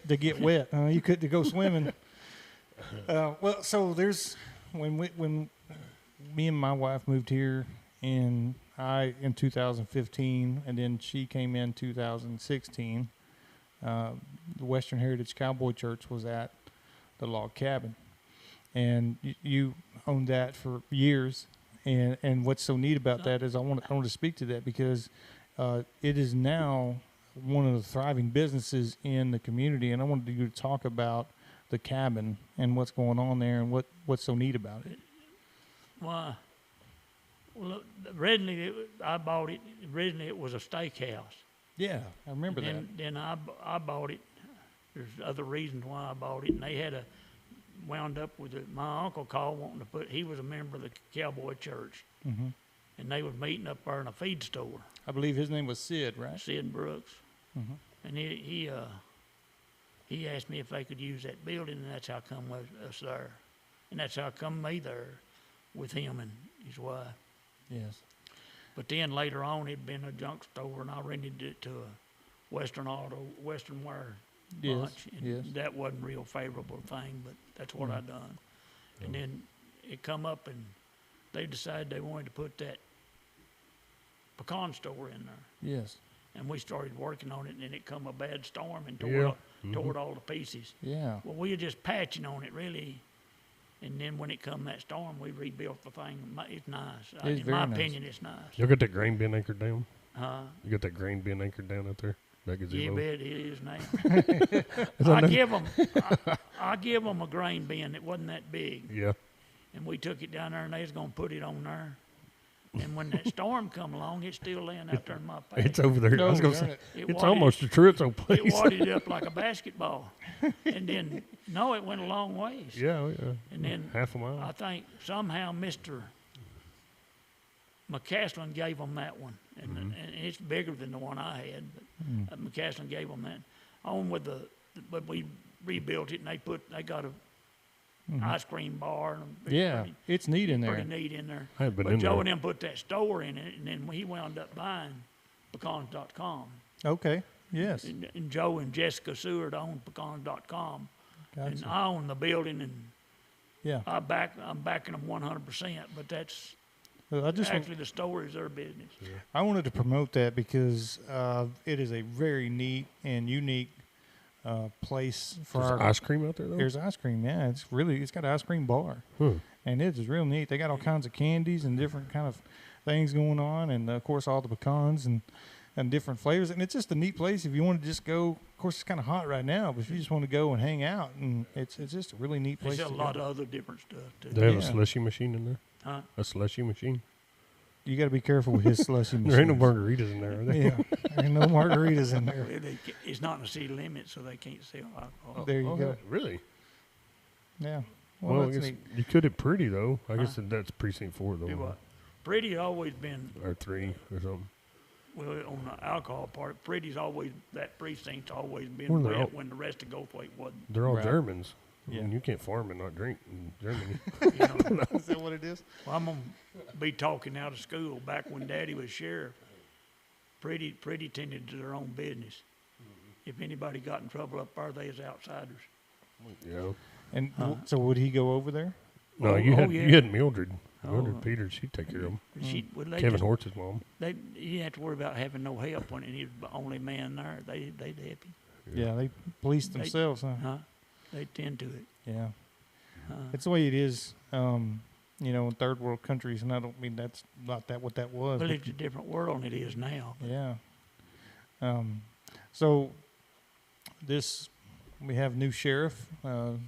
To get wet. You couldn't go swimming. Well, so there's when me and my wife moved here in 2015, and then she came in 2016. The Western Heritage Cowboy Church was at the log cabin, and you owned that for years. And what's so neat about that is I want to speak to that because it is now one of the thriving businesses in the community, and I wanted you to talk about the cabin and what's going on there and what's so neat about it. Well, originally I bought it. Originally it was a steakhouse. Yeah, I remember that. Then I bought it. There's other reasons why I bought it, and they had wound up with it. My uncle called wanting to he was a member of the Cowboy Church, and they was meeting up there in a feed store. I believe his name was Sid, right? Sid Brooks, and he asked me if they could use that building, and that's how come us there, and that's how come me there with him and his wife. Yes. But then later on, it'd been a junk store, and I rented it to a Western Wear bunch. And that wasn't a real favorable thing, but that's what I done. And then it come up, and they decided they wanted to put that pecan store in there. Yes. And we started working on it, and then it come a bad storm and tore it all to pieces. Yeah. Well, we were just patching on it, really. And then when it come that storm, we rebuilt the thing. It's nice. In my opinion, it's nice. You got that grain bin anchored down? Huh? You got that grain bin anchored down out there? Yeah, bet it is now. I give them a grain bin that wasn't that big. Yeah. And we took it down there, and they was gonna put it on there. And when that storm come along, it's still laying out there in my patio. It's over there. No, I was gonna say it's almost a Chorizo place. It wadded it up like a basketball, and then it went a long ways. Yeah. And then half a mile. I think somehow Mr. McCaslin gave them that one, and it's bigger than the one I had. But McCaslin gave them that. But we rebuilt it, and they got a ice cream bar. And it's neat in there. Pretty neat in there. I have been but in Joe there. and them put that store in it, and then he wound up buying pecans.com. Okay. Yes. And Joe and Jessica Seward owned pecans.com. Gotcha. And I own the building, and I'm backing them 100%. But that's the store is their business. Yeah. I wanted to promote that because it is a very neat and unique place for There's ice cream out there, though? There's ice cream, yeah. It's got an ice cream bar. And it is real neat. They got all kinds of candies and different kind of things going on, and of course all the pecans and different flavors. And it's just a neat place if you want to just go. Of course, it's kind of hot right now, but if you just want to go and hang out, and it's just a really neat place. There's a lot of other different stuff too. They have a slushy machine in there. Huh? A slushy machine. You got to be careful with his slushy machine. There ain't no margaritas in there, are there? Yeah, there ain't no margaritas in there. It's not in the city limit, so they can't sell alcohol. There you go. Really? Yeah. Well, I that's guess neat. you could have Pretty, though. I guess that's precinct 4, though. Do what? Pretty always been, Or 3 or something. well, on the alcohol part, Pretty's always, that precinct's always been Well, they're red all- when the rest of Goldthwaite wasn't. They're all Right. Germans. Yeah. And you can't farm and not drink in Germany. You know? Is that what it is? Well, I'm going to be talking out of school. Back when Daddy was sheriff, Pretty tended to their own business. If anybody got in trouble up there, they was outsiders. Yeah. And so would he go over there? No, you had Mildred. Mildred Peters, she'd take care of them. Kevin Hortz's mom. You didn't have to worry about having no help when he was the only man there. They'd help you. Yeah, they police themselves, huh? They tend to it. Yeah. It's the way it is, in third world countries, and I don't mean that's not what that was. Well, it's a different world than it is now. Yeah. So we have new sheriff,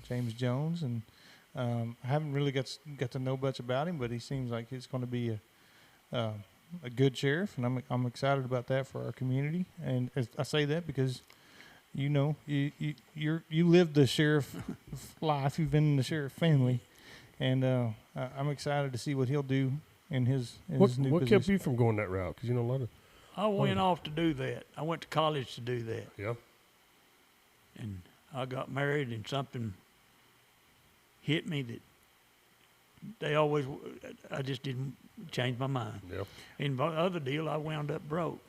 James Jones, and I haven't really got to know much about him, but he seems like he's going to be a good sheriff, and I'm excited about that for our community. And I say that because you live the sheriff life. You've been in the sheriff family, and I'm excited to see what he'll do in his new What position. kept you from going that route? Because a lot of I went off to do that. I went to college to do that. Yeah. And I got married, and something hit me that I just didn't change my mind. Yeah. And the other deal, I wound up broke.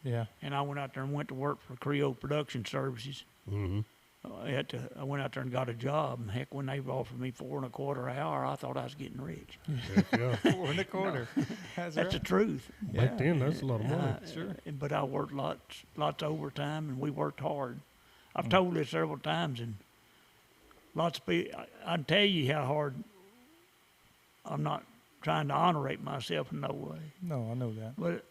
Yeah. And I went out there and went to work for Creole Production Services. Mm-hmm. I went out there and got a job, and heck, when they offered me $4.25 an hour, I thought I was getting rich. Yeah. $4.25. That's the truth. Back then, that's a lot of money. Sure. But I worked lots of overtime, and we worked hard. I've told this several times, and lots of people, I can tell you how hard. I'm not trying to honorate myself in no way, No, I know that. but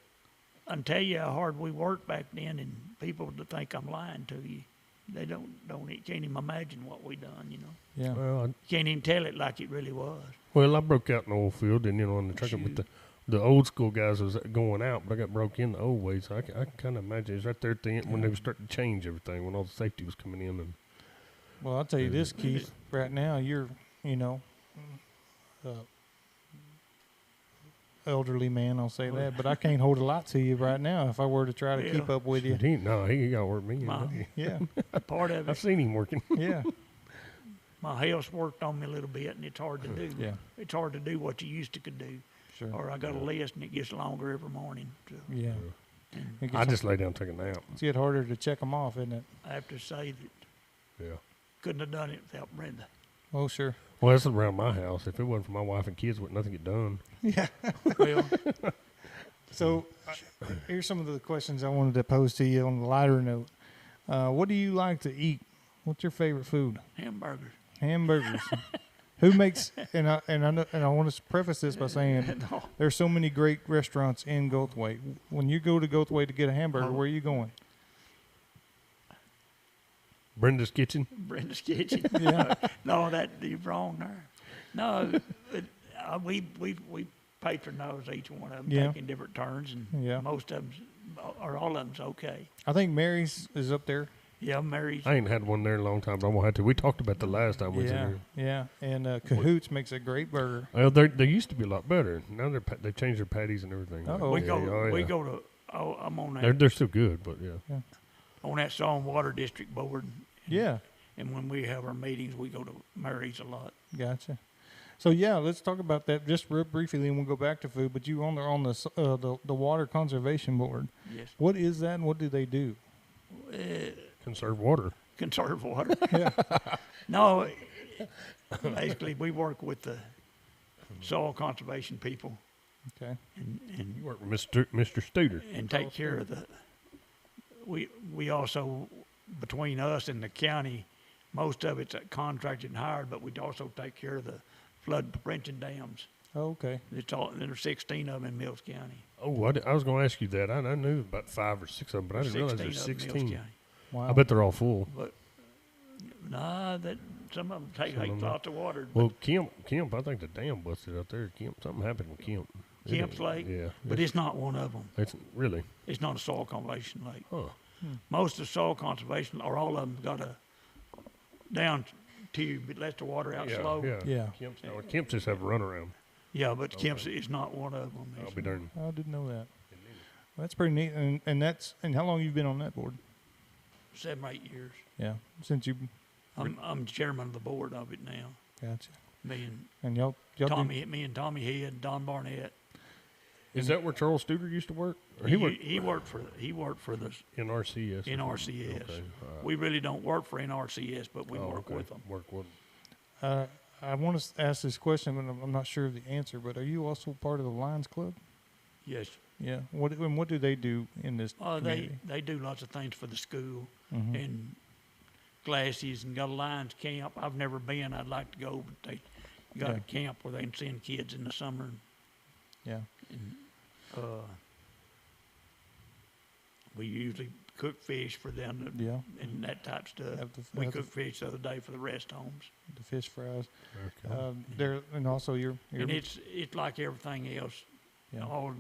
I can tell you how hard we worked back then, and people to think I'm lying to you. They can't even imagine what we done, you know. Yeah. Well, Can't even tell it like it really was. I broke out in the oil field and, on the truck with the old school guys was going out, but I got broke in the old way. So I can kind of imagine it's right there at the end when they were starting to change everything, when all the safety was coming in. And Well, I'll tell you this, Keith. Right now, you're, elderly man, I'll say that, but I can't hold a lot to you right now if I were to try to keep up with you. he got to work me. Yeah. Part of I've it, seen him working. Yeah. my health's worked on me a little bit, and it's hard to do. Yeah. It's hard to do what you used to could do. Sure. Or I got a list, and it gets longer every morning. So, Yeah. and It I gets, just lay down and take a nap. it's get harder to check them off, isn't it? I have to say that Yeah. couldn't have done it without Brenda. Oh, sure. Well, that's around my house. If it wasn't for my wife and kids, nothing get done. Yeah. Well, So here's some of the questions I wanted to pose to you on the lighter note. What do you like to eat? What's your favorite food? hamburgers. Hamburgers. Who makes and I want to preface this by saying No. there's so many great restaurants in Goldthwaite. When you go to Goldthwaite to get a hamburger, where are you going? Brenda's Kitchen. Brenda's Kitchen. Yeah. No, you're wrong there. No, but, we patronize each one of them, Yeah. taking different turns, and Yeah. most of them, or all of them's okay. I think Mary's is up there. Yeah, Mary's. I ain't had one there in a long time, but I'm gonna have to. We talked about the last time we was in Yeah, here. yeah. And Cahoots makes a great burger. Well, they used to be a lot better. Now they changed their patties and everything. Uh-oh. we Yeah, go to. Oh, I'm on They're that still good, but yeah. on that Salt and Water District board. Yeah, And when we have our meetings, we go to Mary's a lot. gotcha. So yeah, let's talk about that just real briefly, then we'll go back to food. But you on the Water Conservation Board. Yes. What is that, and what do they do? Conserve water. Conserve water. Yeah. No, basically we work with the soil conservation people Okay. and You work with Mr. Studer. and take care of the. We also, between us and the county, most of it's contracted and hired, but we also take care of the flood prevention dams. Oh, okay. There's 16 of them in Mills County. Oh, I was going to ask you that. I knew about 5 or 6 of them, but I didn't realize there's of them in Mills 16. County. Wow. I bet they're all full. But nah, that some of them take Some of them lots of water. Well, Kemp, I think the dam busted out there. Something happened with Kemp. Kemp's Lake. Yeah. But it's not one of them. It's really. It's not a soil conservation lake. Huh. Most of the soil conservation, or all of them, got a down tube that lets the water out slow. Yeah. Yeah. Kemp's just have a runaround. Yeah, but Kemp's is not one of them. I'll be darned. I didn't know that. That's pretty neat. And how long you been on that board? 7 or 8 years. Yeah, since you I'm chairman of the board of it now. gotcha. Me and And y'all do, Tommy Head, Don Barnett. Is that where Charles Studer used to work? Or He worked for the in RCS. NRCS. Okay. We really don't work for NRCS, but we work with them. Work with them. I want to ask this question, but I'm not sure of the answer. But are you also part of the Lions Club? Yes. Yeah. What do they do in this community? They do lots of things for the school Mhm. and classes, and got a Lions camp. I've never been. I'd like to go, but they got Yeah. a camp where they can send kids in the summer. Yeah. And, we usually cook fish for them Yeah. and that type of stuff. Have the- We have the- cooked fish the other day for the rest homes. The fish fries. Okay. There and also your And it's like everything else. yeah. All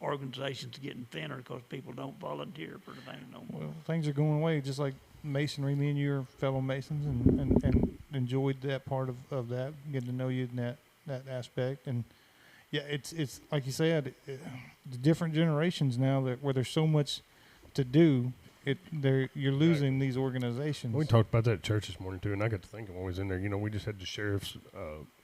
organizations getting thinner because people don't volunteer for the thing no more. Well, things are going away, just like masonry. Me and you are fellow masons, and enjoyed that part of that, getting to know you in that aspect. And Yeah, it's like you said, the different generations now where there's so much to do. You're losing these organizations. We talked about that at church this morning too, and I got to thinking when we was in there. You know, we just had the sheriff's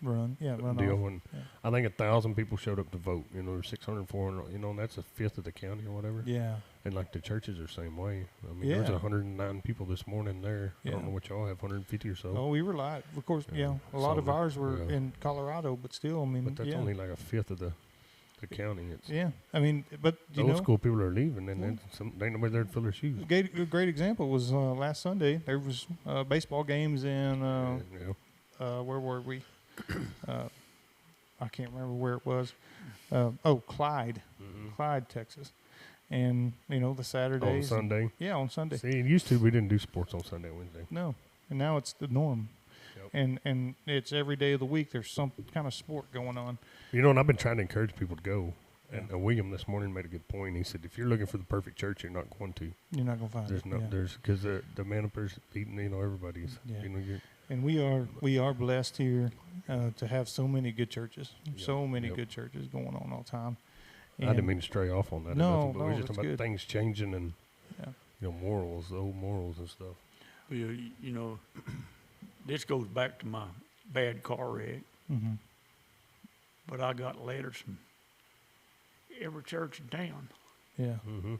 run deal, off. and I think 1,000 people showed up to vote. You know, 600, 400. You know, and that's a fifth of the county or whatever. Yeah. And like the churches are the same way. I mean, there's 109 people this morning there. I don't know what y'all have, 150 or so. Oh, we were live. Of course, a lot of ours were in Colorado, but still, I mean, but that's only like a fifth of the county. It's I mean, but the old school people are leaving, and then ain't nobody there to fill their shoes. A great example was last Sunday. There was baseball games in where were we? I can't remember where it was. Clyde, Clyde, Texas, and the Saturdays. On Sunday. On Sunday. See, it used to we didn't do sports on Sunday, Wednesday. No, and now it's the norm. And it's every day of the week there's some kind of sport going on. You know, and I've been trying to encourage people to go. And William this morning made a good point. He said, if you're looking for the perfect church, you're not going to. You're not going to find it. There's because the Manipers beating, everybody's. Yeah. You're, and we are blessed here to have so many good churches, so many good churches going on all the time. And I didn't mean to stray off on that. No, but we're just talking about things changing and morals, the old morals and stuff. Well, this goes back to my bad car wreck. Mm-hmm. But I got letters from every church in town. Yeah. Mm-hmm.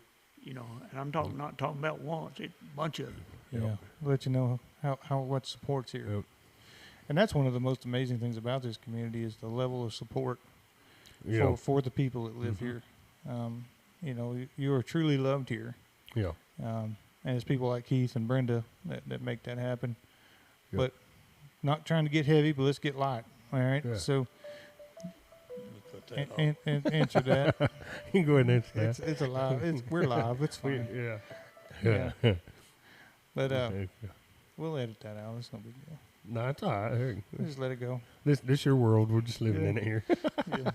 And I'm not talking about once, a bunch of them. Yeah. Let you know how much support's here. Yep. And that's one of the most amazing things about this community is the level of support for the people that live here. You are truly loved here. Yeah. And it's people like Keith and Brenda that make that happen. Yep. But not trying to get heavy, but let's get light. All right. Yeah. So and answer that. You can go ahead and answer that. It's alive. We're live. It's fine. Yeah. But we'll edit that out. It's no big deal. No, it's all right. Hey. Just let it go. This your world. We're just living in it here. Yeah.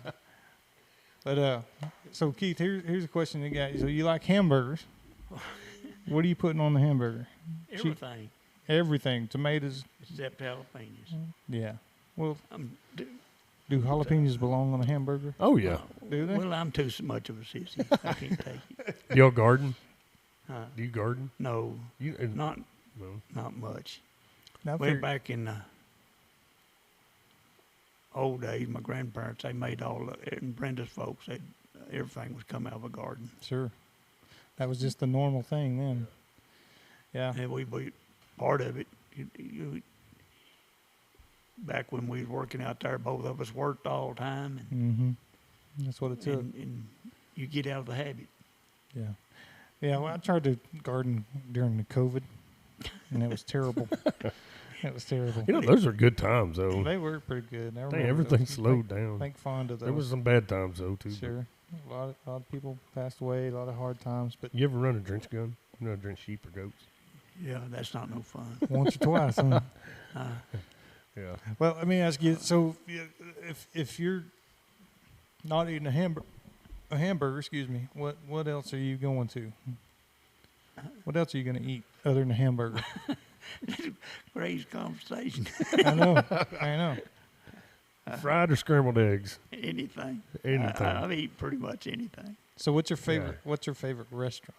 But so Keith, here's a question you got. So you like hamburgers? What are you putting on the hamburger? Everything. Everything. Tomatoes. Except jalapenos. Yeah. Well, do jalapenos belong on a hamburger? Oh yeah. Do they? Well, I'm too much of a sissy. I can't take it. Y'all garden? Do you garden? No. Not much. Way back in the old days, my grandparents, they made and Brenda's folks, everything was come out of a garden. Sure. That was just the normal thing then. Yeah. And we part of it. Back when we was working out there, both of us worked all the time. And that's what it took. And you get out of the habit. Yeah. Yeah, well, I tried to garden during the COVID, and it was terrible. It was terrible. Those are good times, though. They were pretty good. Everything slowed down. Thank fond of those. There was some bad times, though, too. Sure. A lot of people passed away, a lot of hard times. But you ever run a drench gun? You know how to drench sheep or goats? Yeah, that's not no fun. Once or twice, huh? Yeah. Well, let me ask you. So, if you're not eating a hamburger, excuse me, what else are you going to? What else are you going to eat other than a hamburger? Crazy conversation. I know. Fried or scrambled eggs? Anything. I eat pretty much anything. So, what's your favorite? Yeah. What's your favorite restaurant?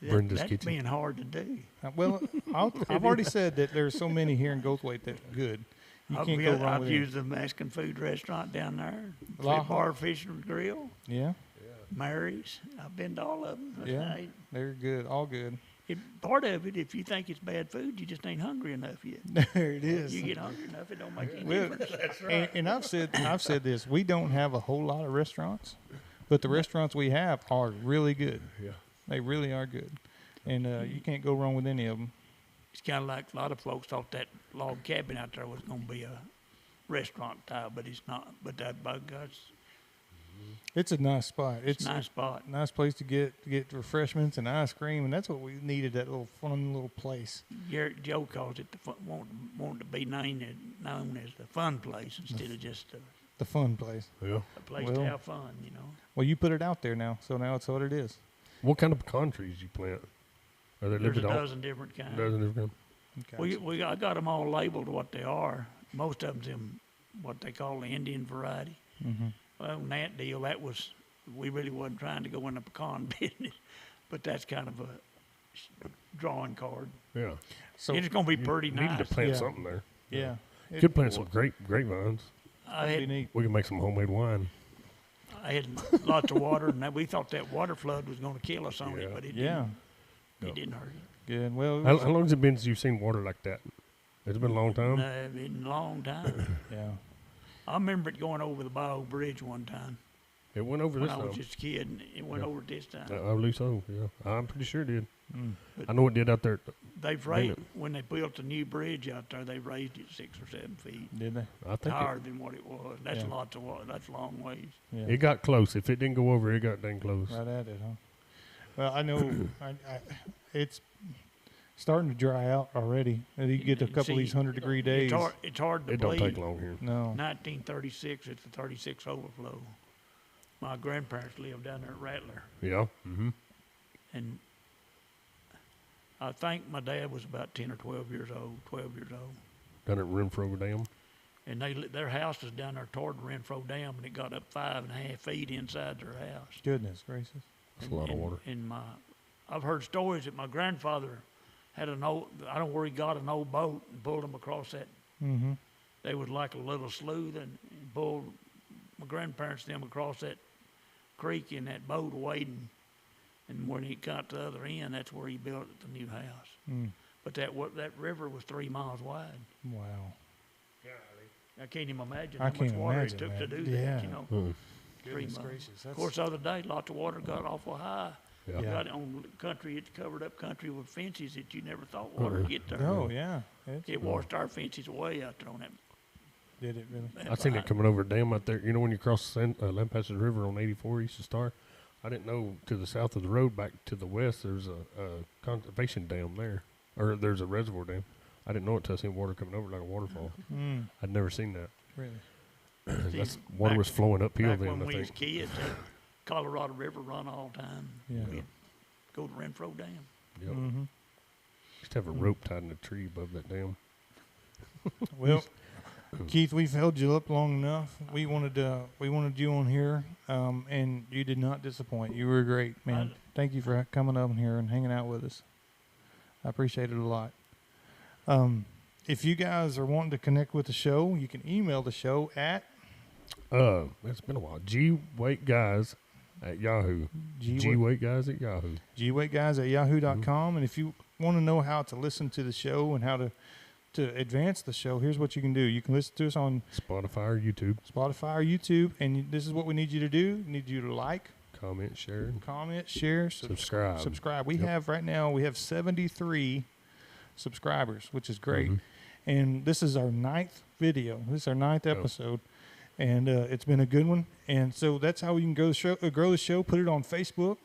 Brenda's That's Kitchen. being hard to do. Well, I've already said that there's so many here in Goldthwaite that's good. You can't go wrong with it. I've used the Mexican food restaurant down there. Flip Bar Fish and Grill. Yeah. Mary's. I've been to all of them. Yeah. They're good. All good. Part of it, if you think it's bad food, you just ain't hungry enough yet. There it is. You get hungry enough, it don't make any difference. That's right. And I've said this. We don't have a whole lot of restaurants, but the restaurants we have are really good. Yeah. They really are good. And you can't go wrong with any of them. It's kind of like a lot of folks thought that log cabin out there was going to be a restaurant type, but it's not. But that, by God, it's a nice spot. It's a nice spot. Nice place to get refreshments and ice cream, and that's what we needed, that little fun little place. Garrett Joe calls it wanted to be known as the fun place instead of just the fun place. Yeah. A place to have fun, Well, you put it out there now, so now it's what it is. What kind of pecan trees you plant? Are they There's a dozen different kinds. Dozen different kinds. Okay. I got them all labeled what they are. Most of them what they call the Indian variety. Mm-hmm. Well, on that deal, we really wasn't trying to go in the pecan business, but that's kind of a drawing card. Yeah. So It's going to be pretty Needed nice. to plant Yeah. something there. yeah, Could plant some grapevines. I It'd had, be neat. We can make some homemade wine. I had lots of water, and we thought that water flood was going to kill us on it, Yeah. but it Yeah, didn't. It didn't hurt it. good. Well, it How was- long has it been since you've seen water like that? It's been a long time. No, it's been a long time. yeah, I remember it going over the Bayou Bridge one time It went over when this I was time. just a kid, and it went Yeah. over this time. I believe so. Yeah, I'm pretty sure it did. mm. I know it did out there. They've raised, when they built the new bridge out there, they raised it 6 or 7 feet Did they? I think higher than what it was. That's Yeah. lots of water. That's a long ways. Yeah, it got close. If it didn't go over, it got dang close. right at it, huh? Well, I know it's starting to dry out already. And you get a couple of these 100-degree days. It's hard to It don't believe. take long here. No, 1936, it's the 36 overflow. My grandparents lived down there at Rattler, Yeah. Mm-hmm. and I think my dad was about 10 or 12 years old, Down at Renfro Dam. and their house was down there toward the Renfro Dam, and it got up 5.5 feet inside their house. goodness gracious. That's a lot of water. And I've heard stories that my grandfather had an old, I don't know where he got an old boat and pulled them across that. Mm-hmm. They was like a little slough and pulled my grandparents them across that creek in that boat wading. And when he got to the other end, that's where he built the new house. Mm. But that river was 3 miles wide. Wow. I can't even imagine I how much can't water imagine it took to that. do Yeah. that, you know. 3 Goodness miles. gracious. Of That's, course, the other day, lots of water got awful high. Yeah. Yeah. Got on the country, it's covered up country with fences that you never thought water would get there. oh, yeah. It washed our fences way out there on that. Did it really? I seen it coming over a dam out there. You know when you cross the Lampasas River on 84 East of Star? I didn't know to the south of the road back to the west there's a conservation dam there. Or there's a reservoir dam. I didn't know it until I seen water coming over like a waterfall. Mm, I'd never seen that. really? See, That's water back- was flowing uphill Back then, when I we was think. kids, Colorado River run all the time. Yeah. We'd go to Renfro Dam. Yep. Mm-hmm. Used to have a rope tied in a tree above that dam. Well, Keith, we've held you up long enough. We wanted you on here, and you did not disappoint. You were great, man. Thank you for coming up here and hanging out with us. I appreciate it a lot. If you guys are wanting to connect with the show, you can email the show at It's been a while. GWaitGuys at Yahoo. GWaitGuys at Yahoo. gwaitguys@yahoo.com. And if you want to know how to listen to the show and how to advance the show, here's what you can do. You can listen to us on Spotify or YouTube. Spotify or YouTube, and this is what we need you to do. We need you to like, Comment, share, comment, share, subscribe. subscribe. We Yep. have right now, we have 73 subscribers, which is great. Mhm. And this is our 9th video. This is our 9th Yep. episode. And it's been a good one. And so that's how we can grow the show, put it on Facebook,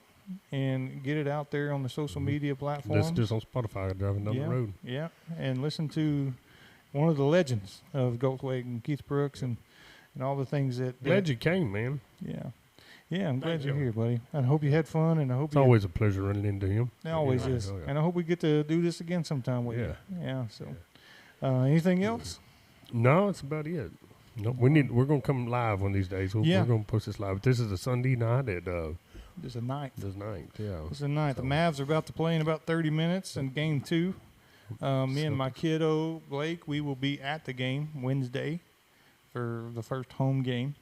and get it out there on the social media platforms. That's just on Spotify driving down yeah, the road. Yeah, and listen to one of the legends of Goldthwait and Keith Brooks and all the things that... Glad you came, man. Yeah. Yeah, I'm glad Thank you're you. here, buddy. I hope you had fun, and I hope It's always a pleasure running into him. it always Yeah. is. Oh, yeah. And I hope we get to do this again sometime with Yeah. you. Yeah, so... anything else? No, that's about it. No, we're gonna come live one of these days. Yeah. We're gonna post this live. This is a Sunday night at There's a ninth. the 9th. Yeah. It's a ninth. The So- Mavs are about to play in about 30 minutes in game 2. Me and my kiddo, Blake, we will be at the game Wednesday for the first home game.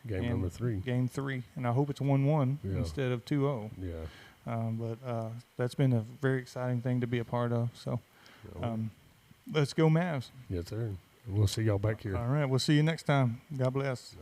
Game and number 3. Game 3. And I hope it's 1-1 Yeah. instead of 2-0. Yeah. But that's been a very exciting thing to be a part of. So So, let's go Mavs. yes, sir. We'll see y'all back here. All right. We'll see you next time. God bless.